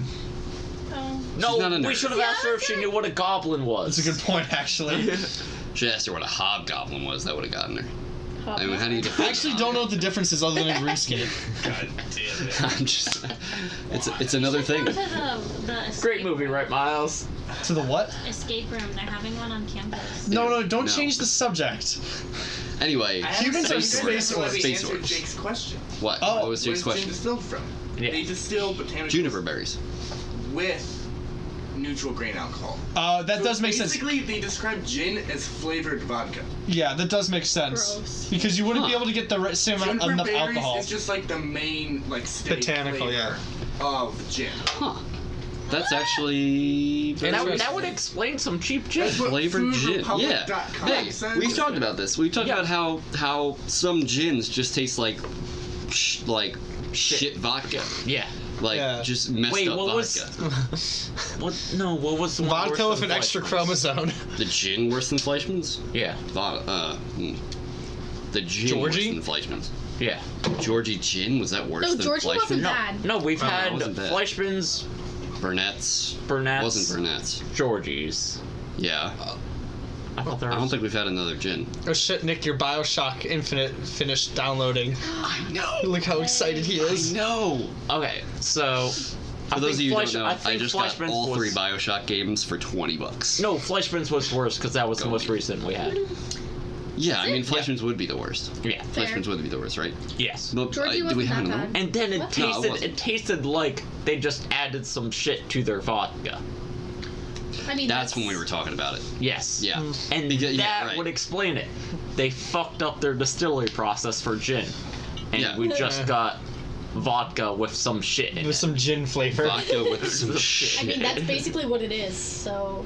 Oh. No, She's not a we nerd. should have asked her if she knew what a goblin was. That's a good point, actually. Should ask her what a hobgoblin was. That would have gotten her. I mean, how do you I define actually a don't know what the difference is other than in RuneScape. God damn it. I'm just. It's another thing. Go to the escape Great movie, room. right, Miles? To the what? Escape room. They're having one on campus. No, don't No. change the subject. Anyway, Humans are space orcs. orcs. Space Answered orcs. Jake's question. what? Oh, What was Jake's Where's gin question? distilled from? Yeah. They distill botanicals Juniper berries. with neutral grain alcohol. That So does make sense. Basically, they describe gin as flavored vodka. Yeah, that does make sense. Gross. Because you wouldn't be Huh. able to get the same amount Juniper enough berries alcohol. is just like the main steady Botanical, flavor of gin. Huh. That's actually very That interesting. would explain some cheap gin. That's what Flavored gin. Yeah. foodrepublic.com Hey, says. we've talked about this. We've talked Yeah. about how some gins just taste like shit vodka. Yeah. Like Yeah. just messed Wait, up what vodka. was? What? No, what was the one Vodka worse with than an extra Fleischmann's? chromosome. The gin worse than Fleischmann's? Yeah. The gin Georgie? worse than Fleischmann's. Yeah. Georgie gin? Was that worse No, than Georgie wasn't Fleischmann's? bad. No, we've Oh, had it wasn't bad. Fleischmann's, Burnett's. Burnett's, Wasn't Burnett's. Georgie's. Yeah. I thought there I was. don't think we've had another gin. Oh shit, Nick, your Bioshock Infinite finished downloading. I know. Look how excited he I is. know. Okay, so. For those of you who don't know, I think just got Fleischmann's all was, three Bioshock games for $20. No, Fleischmann's was worse because that was the Go most me. recent we had. Yeah, I mean, it? Fleischmann's would be the worst. Yeah. Fair. Fleischmann's would be the worst, right? Yes. But, Georgie do we wasn't have that another bad. And then it What? No, it tasted. wasn't. It tasted like they just added some shit to their vodka. I mean, That's when we were talking about it. Yes. Yeah. And Because- yeah, that right. would explain it. They fucked up their distillery process for gin, and Yeah. we just got vodka with some shit in With it. some gin flavor. Vodka with some Some shit. I mean, that's basically what it is. So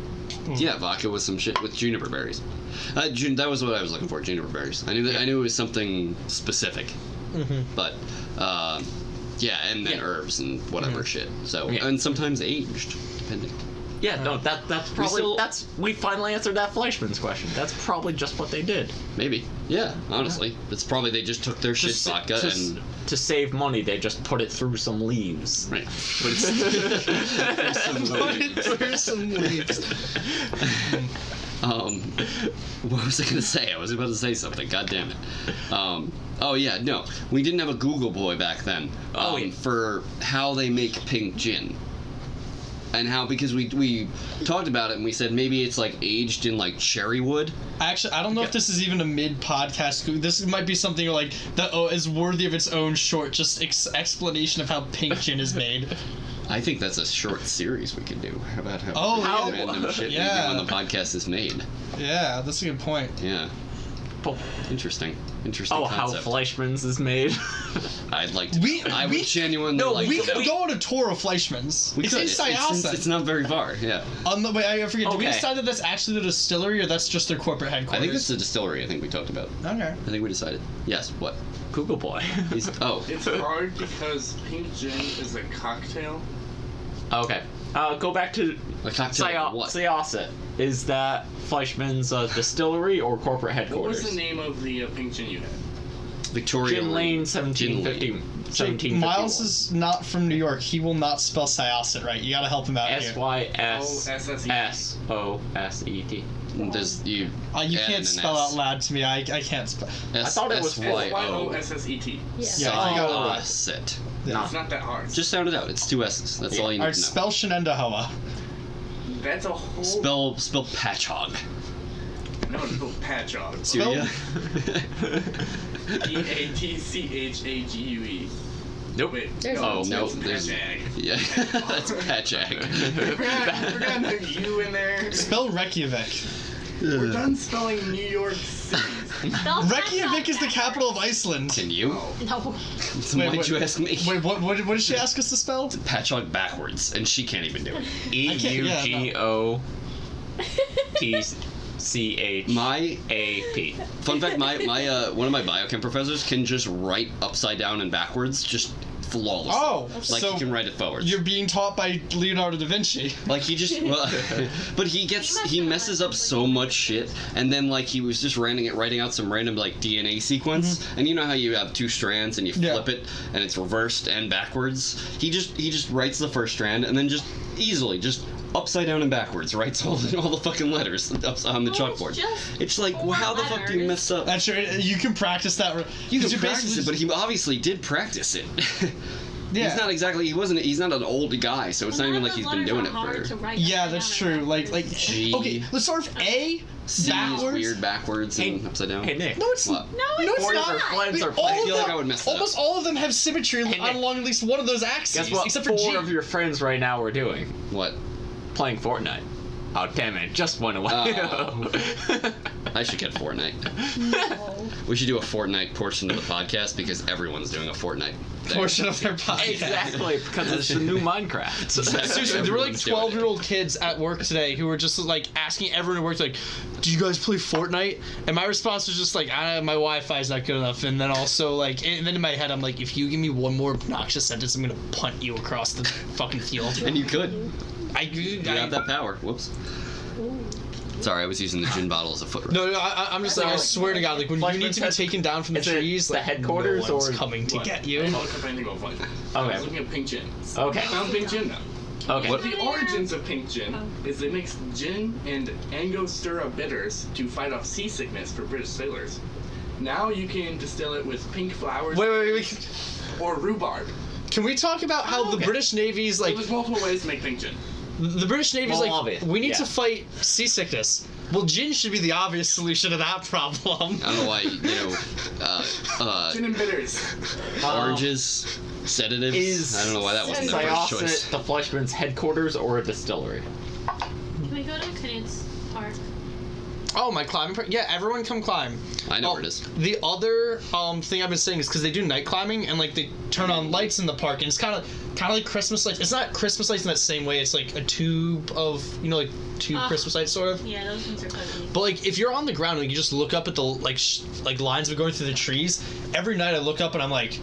Yeah, vodka with some shit with juniper berries. That was what I was looking for. Juniper berries. I knew it was something specific, Mm-hmm. but yeah, and then Yeah. herbs and whatever shit. So Yeah. and sometimes aged, depending. Yeah, no, that's probably still- we finally answered that Fleischmann's question. That's probably just what they did. Maybe. Yeah, honestly, it's probably they just took their shit Just vodka to, and to save money, they just put it through some leaves. right. But it's, There's some leaves. what was I gonna say? I was about to say something. God damn it. Oh yeah, no, we didn't have a Google boy back then. Oh, yeah. For how they make pink gin. And how, because we talked about it and we said maybe it's like aged in like cherry wood. Actually, I don't know if this is even a mid-podcast. This might be something like that is worthy of its own short, just explanation of how pink gin is made. I think that's a short series we could do. How about Oh, random shit yeah. we do when the podcast is made? Yeah, that's a good point. Yeah. Oh, Interesting how concept. Fleischmann's is made. I'd like to. I would we- genuinely No, like we to could know. go on a tour of Fleischmann's. We It's could. in Syosset. It's not very far. Yeah. On the way, I forget. Did we Okay. decide that that's actually the distillery, or that's just their corporate headquarters? I think it's the distillery. I think we talked about. Okay. I think we decided. Yes. What? Google boy. Oh. It's hard because pink gin is a cocktail. Okay. Go back to A cocktail of what? Syosset. Is that Fleischmann's distillery or corporate What headquarters? was the name of the pink gin you had? Victoria. Gin Lane, Gin Lane. 1750. Miles is not from New York. He will not spell Syosset right. You gotta help him out here. Syosset. Does you? You add can't an spell S. out loud to me. I can't spell. I thought it was S-Y-O-S-S-E-T. yeah. Yeah, I got it. Sit. Yeah. It's not that hard. Just sound it out. It's 2 S's. That's all you need Alright, to know. spell Shenendahoa. That's a whole... Spell patch hog. No, it's called Patchog. Syria. Patchague. Nope. Wait. There's Oh, one. no, That's there's- Patch Yeah, that's Patch Egg. We're gonna put you in there. Spell Reykjavik. We're done spelling New York City. Spell Reykjavik is the Patch capital of Iceland. Can you? Oh. No. So Wait, why'd wait. you ask me? Wait, what did she ask us to spell? Patchogue backwards, and she can't even do it. EUGOTCHAP. My fun fact: my one of my biochem professors can just write upside down and backwards, just flawlessly. Oh, like so he can write it forwards. you're being taught by Leonardo da Vinci. Like he just, well, but he messes up so much shit, and then like he was just writing out some random like DNA sequence, and you know how you have two strands and you flip it and it's reversed and backwards. He just writes the first strand and then just easily just upside down and backwards writes all the fucking letters up on the chalkboard. It's like, well, how the fuck do you mess up? That's right. You can practice that. You can 'cause you're practice it, but he obviously did practice it. Yeah. He's not an old guy, so it's not even like he's been doing it for. Yeah, that's true. Like G. okay, let's start with A C is backwards. weird backwards and upside down. Hey, Nick. No, it's What? No, No, it's Fours not. or fleds are All I of feel like them- I would mess that Almost up. all of them have symmetry Hey, Nick. along at least one of those axes. Guess what? Except for G. Four of your friends right now are doing What? playing Fortnite. Oh damn it! Just went away. Oh. I should get Fortnite. No. We should do a Fortnite portion of the podcast because everyone's doing a Fortnite thing. portion of their podcast. Exactly, because it's the new Minecraft. Seriously, there were like Everyone's doing it. 12-year-old kids at work today who were just like asking everyone at work, like, "Do you guys play Fortnite?" And my response was just like, "My Wi-Fi is not good enough." And then also like, and then in my head, I'm like, "If you give me one more obnoxious sentence, I'm gonna punt you across the fucking field." And you could. You I have that power. Whoops. Sorry, I was using the gin bottle as a foot rest. No, I'm just like, I swear to God, like when you need to be taken down from the Is it trees, the like headquarters no one's or coming to What? get you. I'll come in and go find it. I was looking at pink gin. Okay. I found pink gin now. Okay. What? The origins of pink gin is it makes gin and Angostura bitters to fight off seasickness for British sailors. Now you can distill it with pink flowers Wait. or rhubarb. Can we talk about how the British Navy's So like there's multiple ways to make pink gin. the British Navy's Well, like obvious. we need Yeah. to fight seasickness. Well, gin should be the obvious solution to that problem. I don't know why, Gin and bitters. oranges, sedatives. I don't know why that wasn't their first choice. Syosset the Fleshman's headquarters or a distillery? Can we go to Knut's Park? Oh, my climbing park. Yeah, everyone come climb. I know where it is. The other thing I've been saying is because they do night climbing and like they turn on lights in the park and it's kind of like Christmas lights. It's not Christmas lights in that same way. It's like a tube of like tube Christmas lights sort of. Yeah, those ones are cozy. But like if you're on the ground and you just look up at the like lines of going through the trees, every night I look up and I'm like,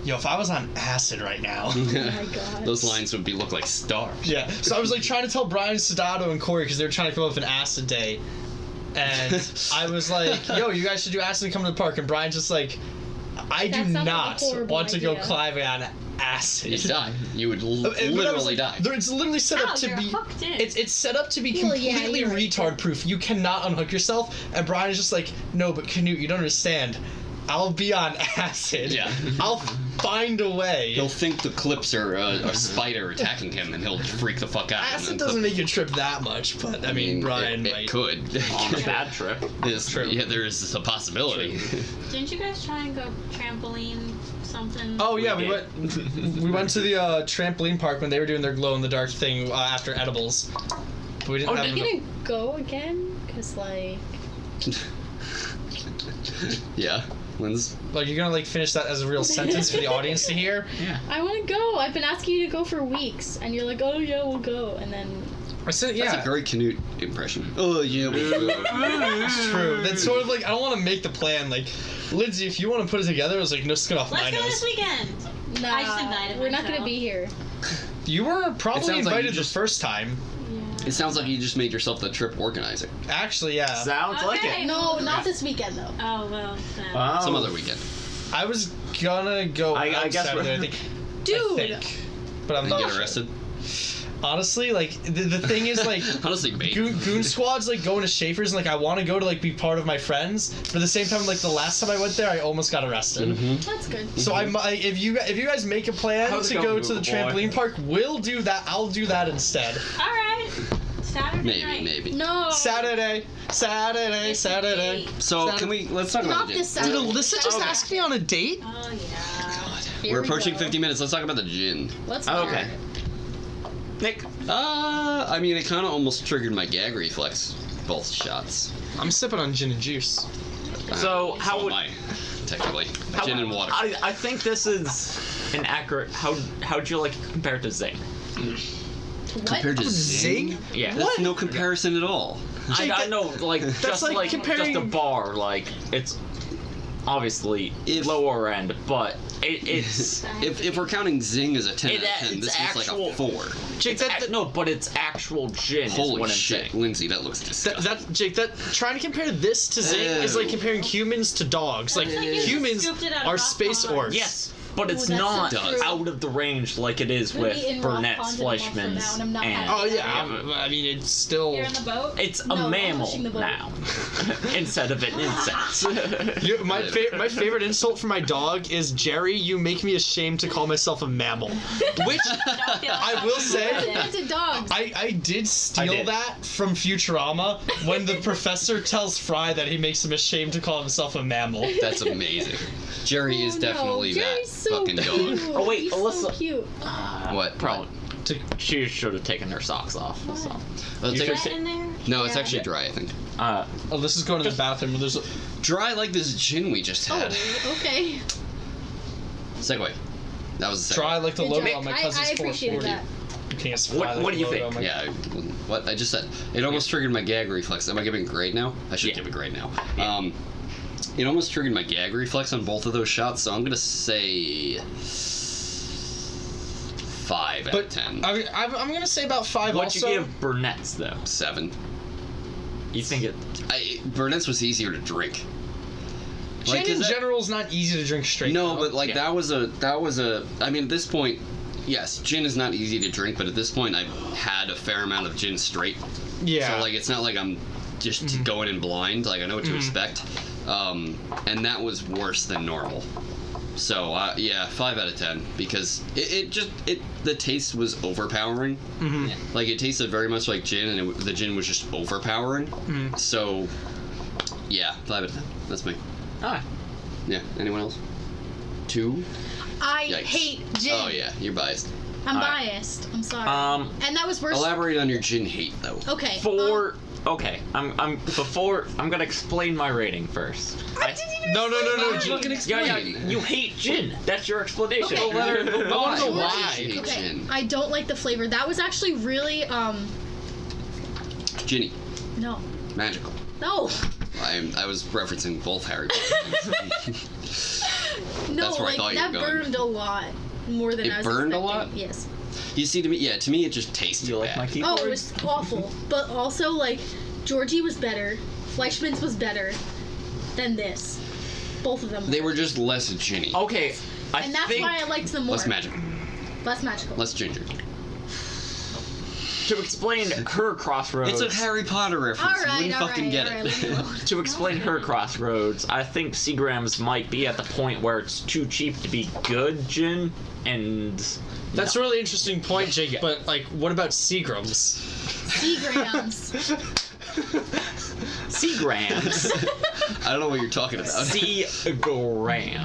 yo, if I was on acid right now. Oh my God. Those lines would look like stars. Yeah. So I was like trying to tell Brian, Sadato, and Corey because they were trying to come up with an acid day. And I was like, yo, you guys should do acid and come to the park. And Brian's just like, I do That sounds like a not horrible want to go idea. climbing on acid. You'd die. You would But I was literally like, die. It's literally set up to you're be. hooked in. It's set up to be Well, yeah, completely you're right. retard proof. You cannot unhook yourself. And Brian is just like, no, but Canute, you don't understand. I'll be on acid. Yeah. I'll find a way. He'll think the clips are a spider attacking him, and he'll freak the fuck out. Acid and doesn't clip- make you trip that much, but I mean, Brian it might. could. On a bad trip. It's True. Yeah, there is a possibility. Didn't you guys try and go trampoline something? Oh yeah, We we went to the trampoline park when they were doing their glow in the dark thing after edibles. But we didn't Oh, have Are you enough- gonna go again? Cause like, Yeah. When's like you're gonna like finish that as a real sentence for the audience to hear. Yeah. I want to go. I've been asking you to go for weeks, and you're like, oh yeah, we'll go, and then I said yeah. That's a very Canute impression. Oh yeah. It's true. That's sort of like I don't want to make the plan. Like, Lindsay, if you want to put it together, I was like, no skin off my Let's go nose. this weekend. nah, I just invited we're not gonna myself. be here. You were probably sounds like invited you the first time. Yeah. It sounds like you just made yourself the trip organizer. Actually, yeah. Sounds like Okay. it. No, not this weekend though. Oh well. Then. Oh. Some other weekend. I was gonna go I out guess Saturday, I we're- think. Dude, I think. But I'm And not get sure. arrested. Honestly, like the thing is like Honestly, mate. Goon Squad's like going to Schaefer's and like I want to go to like be part of my friends, but at the same time like the last time I went there I almost got arrested. that's good. So if you guys make a plan How's it to going, go to the Google boy? trampoline park, we'll do that. I'll do that instead. All right. Saturday night. Maybe. No. Saturday. Date. So Saturday. let's talk about Not the this date. Did Saturday. Alyssa just ask me on a date? Oh yeah. Here We're we approaching go. 50 minutes. Let's talk about the gin. Let's Oh, hear okay. it. Nick. I mean, it kind of almost triggered my gag reflex. Both shots. I'm sipping on gin and juice. So how would am I, technically? Gin and water. I think this is an accurate. How'd you like it compared to Zing? What? Compared to Zing? Zing? Yeah. That's no comparison at all. I know, like just like like comparing- just a bar, like it's obviously lower end, but it's If we're counting Zing as a 10 It- out of 10, it's this looks like actual- a 4. Jake, no, but it's actual gin. is Holy what I'm shit, saying. Lindsay, that looks disgusting. that Jake, that trying to compare this to Zing is like Ew. comparing humans to dogs. Like It's like you humans scooped it out of are rock space pond. orcs. Yes, but it's Ooh, that's not so true. out of the range like it is I'm gonna with be in Rock Burnett's, Pond in a month from Fleischmann's, now, and I'm not and happy. Oh yeah, I mean it's still. You're in the boat. it's No, a I'm mammal pushing the boat. now instead of an insect. My favorite insult for my dog is Jerry. You make me ashamed to call myself a mammal. Which I will say, It's a dog. I did steal I did. that from Futurama when the professor tells Fry that he makes him ashamed to call himself a mammal. That's amazing. Jerry is definitely that Jerry's so fucking dog. cute. Oh, wait, He's Alyssa. so cute. What? Probably. She should have taken her socks off. So. Oh, You take should a- in there. no, it's Yeah. actually dry, I think. Oh, this is going to the bathroom. There's a, Dry like this gin we just had. Oh, okay. Segway. That was the segue. dry like the Good logo job. on my I cousin's appreciated 440. that. You can't just What- fly like what do you the logo think? on my- Yeah, what I just said. It almost triggered my gag reflex. Am I giving a grade now? I should Yeah. give a grade now. Yeah. It almost triggered my gag reflex on both of those shots, so I'm gonna say 5 out of But 10. I'm gonna say about 5 What'd also. you give Burnett's though? 7. You think it? Burnett's was easier to drink. Gin in is that- general is not easy to drink straight. No, though. but like Yeah. that was a. I mean, at this point, yes, gin is not easy to drink, but at this point, I've had a fair amount of gin straight. yeah. So like, it's not like I'm just going in blind. Like I know what to expect, and that was worse than normal. So yeah, 5 out of 10 because the taste was overpowering. Mhm. Like it tasted very much like gin, and the gin was just overpowering. So yeah, 5 out of 10. That's me. Ah, Yeah. Anyone else? 2. I Yikes. hate gin. Oh yeah, you're biased. I'm Alright. biased. I'm sorry. And that was worse. Elaborate on your gin hate though. Okay. okay. I'm gonna explain my rating first. I didn't even. No. Fucking Yeah, explain. you hate gin. That's your explanation. Okay. Let her know I wanna know why. why. She hates Okay. gin. I don't like the flavor. That was actually really Ginny, no. magical. No. I was referencing both Harry Potter. No, That's where I like thought you that were going. burned a lot more than It I was burned a expecting. lot? Yes. You see, to me, it just tasted You like bad. my keyboard? Oh, it was awful. But also, like, Georgie was better. Fleischmann's was better than this. Both of them. They were just less ginny, Okay, I and that's think why I liked them more. less magical, Less magical. less ginger. to explain her crossroads. It's a Harry Potter reference. You wouldn't fucking get alright, it. leave me alone. To explain her crossroads, I think Seagram's might be at the point where it's too cheap to be good gin, and That's a really interesting point, Jake. But like, what about Seagrams? Seagrams. Seagram's. I don't know what you're talking about. Seagrams.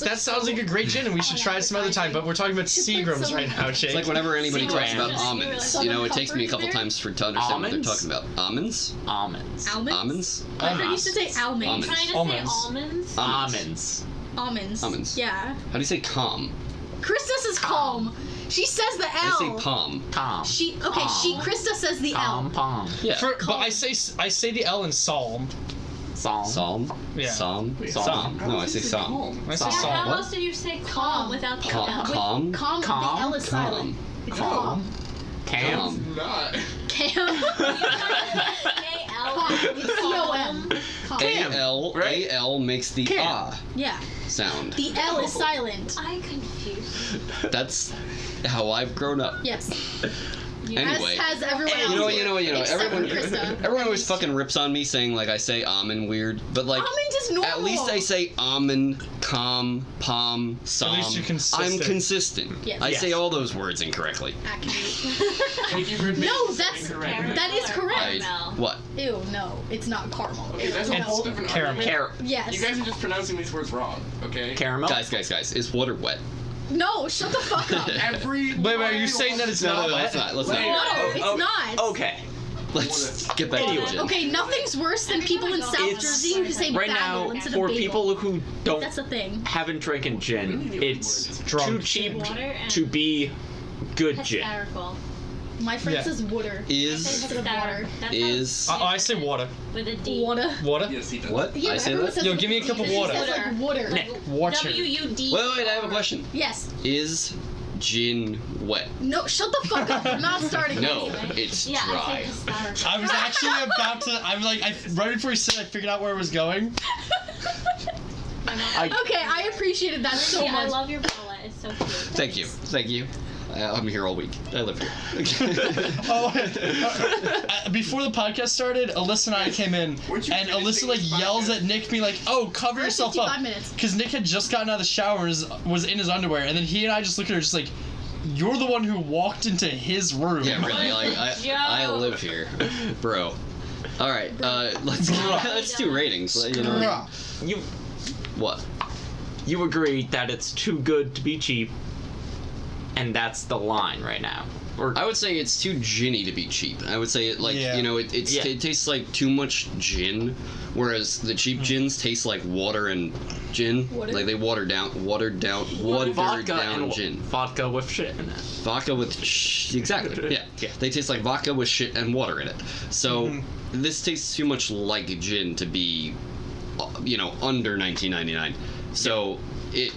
That sounds like a great gin, and we should try it some other time. But we're talking about Seagrams right now, Jake. It's like whenever anybody talks about Seagrams. almonds, Southern you know, it takes me a Comfort couple there? times to understand what they're Almonds? talking about. Almonds? Almonds. Almonds? Almonds? My friend used to say almonds. Almonds. Trying to Almonds. say almonds. Almonds. Almonds. Almonds. Yeah. How do you say calm? Krista says calm. She says the I L. say palm. Tom. Krista says the Tom. L. Pom. Yeah. But I say the L in psalm. Psalm. Psalm? Yeah. Psalm? Psalm. Psalm. No, I say psalm. I say Psalm. psalm. How else do you say calm without the Calm. L? Calm. Calm. Calm. The L is Calm. silent. It's Calm. calm. Cam. Calm. Not. Cam. A-L. It's C-O-M. Calm. Cam. A-L. right? A-L makes the Cam. ah Yeah. sound. The L is silent. I'm confused. That's how I've grown up. Yes. Anyway. As has everyone else. You know. Except for Everyone, Krista. everyone always fucking rips on me saying like I say almond weird, but like Almond is normal. at least I say almond, calm, palm, som. At least you're consistent. I'm consistent. Yes. I say Yes. all those words incorrectly. Accurate. Thank you for admitting No, this that's incorrect. that is correct. What? Ew, no, it's not caramel. Okay, that's a It's whole different caramel. argument. Yes. You guys are just pronouncing these words wrong, okay? Caramel. Guys, is water wet? No, shut the fuck up. Every Wait, are you saying that it's not let's wet? not. Let's No, not. it's not. Okay. Let's get back to the gin. Okay, nothing's worse than people in South It's- Jersey who say Right bagel now, instead for of bagel. people who don't That's the thing. haven't drinking gin, it's Drunk. too cheap Water and to be good gin. hysterical. My friend Yeah. says water. Is Instead of water. I say water. With a D. Water. Water? Yes, he does. what? Yeah, I say everyone that? says Yo, it give me a with cup of D. She water. says, like, water. Nick. Water. W-U-D. Wait, I have a question. Yes. Is gin wet? No, shut the fuck up. We're not starting. No, anyway. it's Yeah, I dry. say hysterical. I was actually about to. I'm like, right before he said, I figured out where it was going. Okay, I appreciated that so Yeah, I much. love your bola. It's so cute. Thank you. I'm here all week. I live here. Oh, before the podcast started, Alyssa and I came in, Weren't you and finishing Alyssa like this yells podcast? at Nick, me like, "Oh, cover yourself up," 55 minutes. because Nick had just gotten out of the shower and was in his underwear, and then he and I just looked at her, just like, "You're the one who walked into his room." Yeah, really. Like I live here, bro. All right, let's do ratings. You know, Bruh. You what? you agree that it's too good to be cheap, and that's the line right now. Or I would say it's too ginny to be cheap. I would say it like Yeah. you know it tastes like too much gin, whereas the cheap gins taste like water and gin. Water? Like they watered down gin. Vodka with shit in it. Vodka with exactly. Yeah. Yeah. They taste like vodka with shit and water in it. So this tastes too much like gin to be, under $19.99. So it.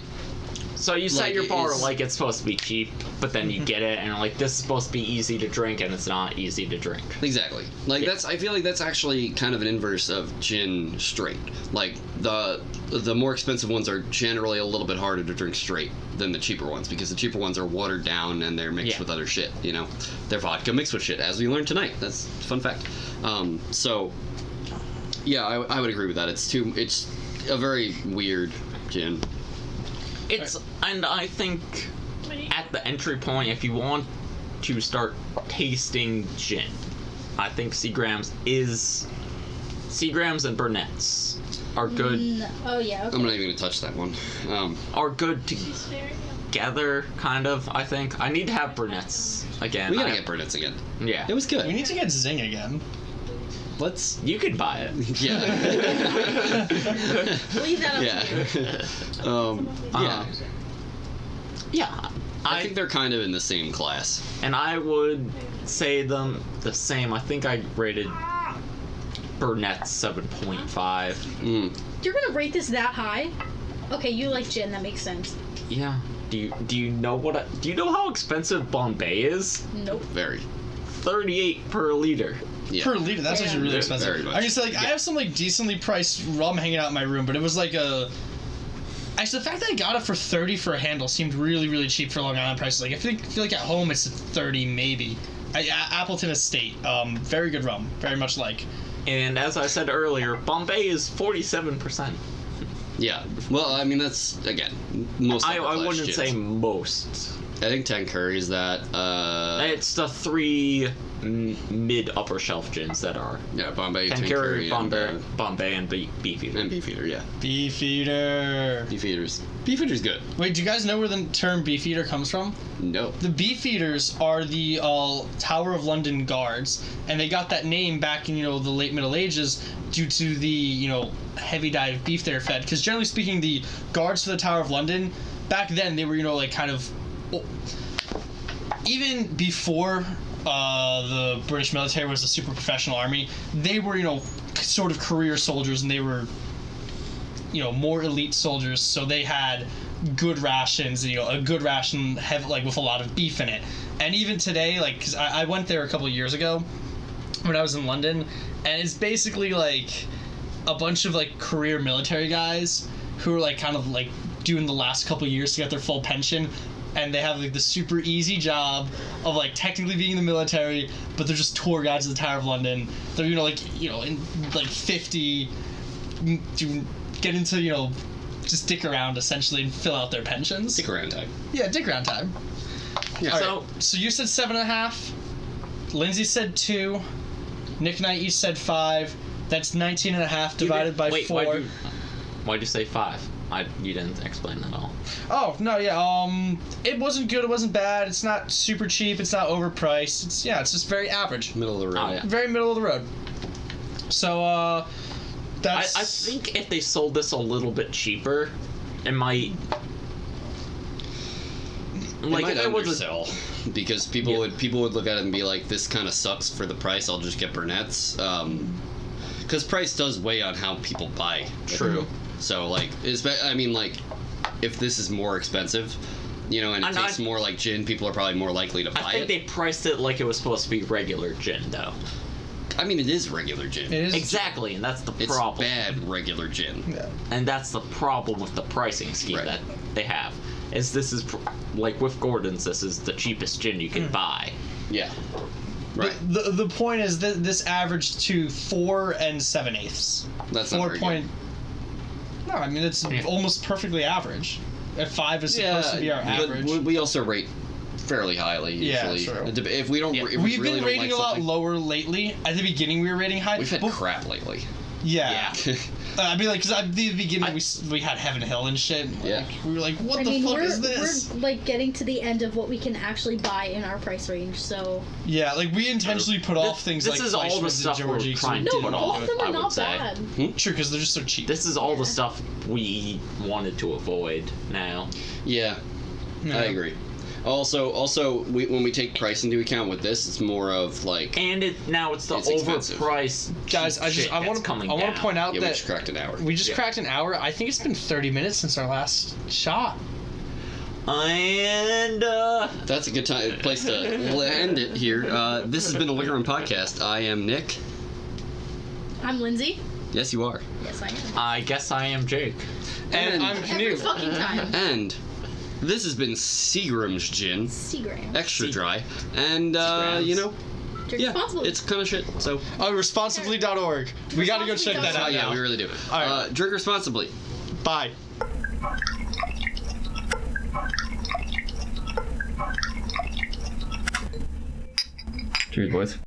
So you set Like, your bar it's- like it's supposed to be cheap, but then you get it and you're like, this is supposed to be easy to drink, and it's not easy to drink. Exactly. Like Yeah. I feel like that's actually kind of an inverse of gin straight. Like the more expensive ones are generally a little bit harder to drink straight than the cheaper ones because the cheaper ones are watered down and they're mixed Yeah. with other shit, They're vodka mixed with shit, as we learned tonight. That's a fun fact. So yeah, I would agree with that. It's a very weird gin. And I think at the entry point, if you want to start tasting gin, I think Seagrams and Burnett's are good. No. Oh yeah. Okay. I'm not even gonna touch that one. Are good together, kind of. I think I need to have Burnett's again. We gotta get Burnett's again. Yeah, It was good. We need to get Zing again. Let's. you can buy it. Yeah. Leave that up Yeah. to you. Yeah. Yeah, I think they're kind of in the same class. and I would say them the same. I think I rated Burnett's 7.5. You're gonna rate this that high? Okay, you like gin. That makes sense. Yeah. Do you know do you know how expensive Bombay is? Nope. Very. 38 per liter. Yeah. Per liter, that's actually really Very expensive. much. I just I have some like decently priced rum hanging out in my room, but it was like a. Actually, the fact that I got it for 30 for a handle seemed really, really cheap for Long Island prices. Like I feel like at home it's 30 maybe. Appleton Estate, very good rum, very much like. And as I said earlier, Bombay is 47%. Yeah. Well, I mean, that's, again, most I upper-class wouldn't gins. say most. I think 10 Curry's that. It's the three mid upper shelf gins that are Yeah, Bombay, 10 10 Curry, Curry, Bombay, and Beefeater. and Beefeater, yeah. Beefeater. Beefeater's good. Wait, do you guys know where the term Beefeater comes from? No. The Beefeaters are the Tower of London guards, and they got that name back in the late Middle Ages due to the heavy diet of beef they were fed. Because generally speaking, the guards for the Tower of London back then they were kind of even before the British military was a super professional army. They were sort of career soldiers, and they were more elite soldiers, so they had good rations, a good ration with a lot of beef in it. And even today, because I went there a couple of years ago when I was in London, and it's basically like a bunch of career military guys who are kind of doing the last couple of years to get their full pension, and they have like the super easy job of like technically being in the military, but they're just tour guides of the Tower of London. They're in like 50 to get into just dick around essentially and fill out their pensions. Dick around time. Yeah, dick around time. Yeah. All right, so you said 7.5. Lindsay said 2. Nick and I each said 5. That's 19.5 divided by 4. Why'd you say 5? You didn't explain at all. Oh no, yeah. It wasn't good. It wasn't bad. It's not super cheap. It's not overpriced. It's just very average. Middle of the road. Oh, yeah. Very middle of the road. So that's. I think if they sold this a little bit cheaper, it might. Like it might if it was undersell because people would look at it and be like, this kind of sucks for the price. I'll just get brunettes. Because price does weigh on how people buy. True. So like, if this is more expensive, and it tastes more like gin, people are probably more likely to buy it. I think they priced it like it was supposed to be regular gin, though. I mean, it is regular gin. It is Exactly, and that's the It's problem. bad regular gin. Yeah. And that's the problem with the pricing scheme Right. that they have. Is this is like with Gordon's, this is the cheapest gin you can buy. Yeah. Right. The point is that this averaged to 4 7/8. That's not very good. No, I mean it's almost perfectly average. If 5 is supposed to be our but average. we also rate fairly highly usually. Yeah, true. If we don't, if we We've really been don't rating like a lot something- lower lately. At the beginning, we were rating high. We've had but- crap lately. Yeah. Yeah. I mean, like, because at the beginning we had Heaven Hill and shit. Yeah. Like, we were like, what the fuck is this? We're like getting to the end of what we can actually buy in our price range, so Yeah, like we intentionally put off things this like is all the Fleischmann's stuff and we're Georgie. trying no, to didn't put want both to of do them I are would not say. bad. it. True, because they're just so cheap. This is all the stuff we wanted to avoid now. Yeah, Yeah. I agree. Also, when we take price into account with this, it's more of like, And now it's the It's expensive. overpriced Guys, cheap I shit want that's to coming down. point out yeah, we that just cracked an hour. we just Yeah. cracked an hour. I think it's been 30 minutes since our last shot. And That's a good place to end it here. This has been the Liquor Room Podcast. I am Nick. I'm Lindsay. Yes, you are. Yes, I am. I guess I am Jake. And I'm Every Canute. fucking time. And this has been Seagram's Gin, Seagram. extra dry, and Seagrams. Drink yeah, responsibly. it's kind of shit. So responsibly.org. We gotta go check that out yeah, now. we really do. All right. Drink responsibly. Bye. Cheers, boys.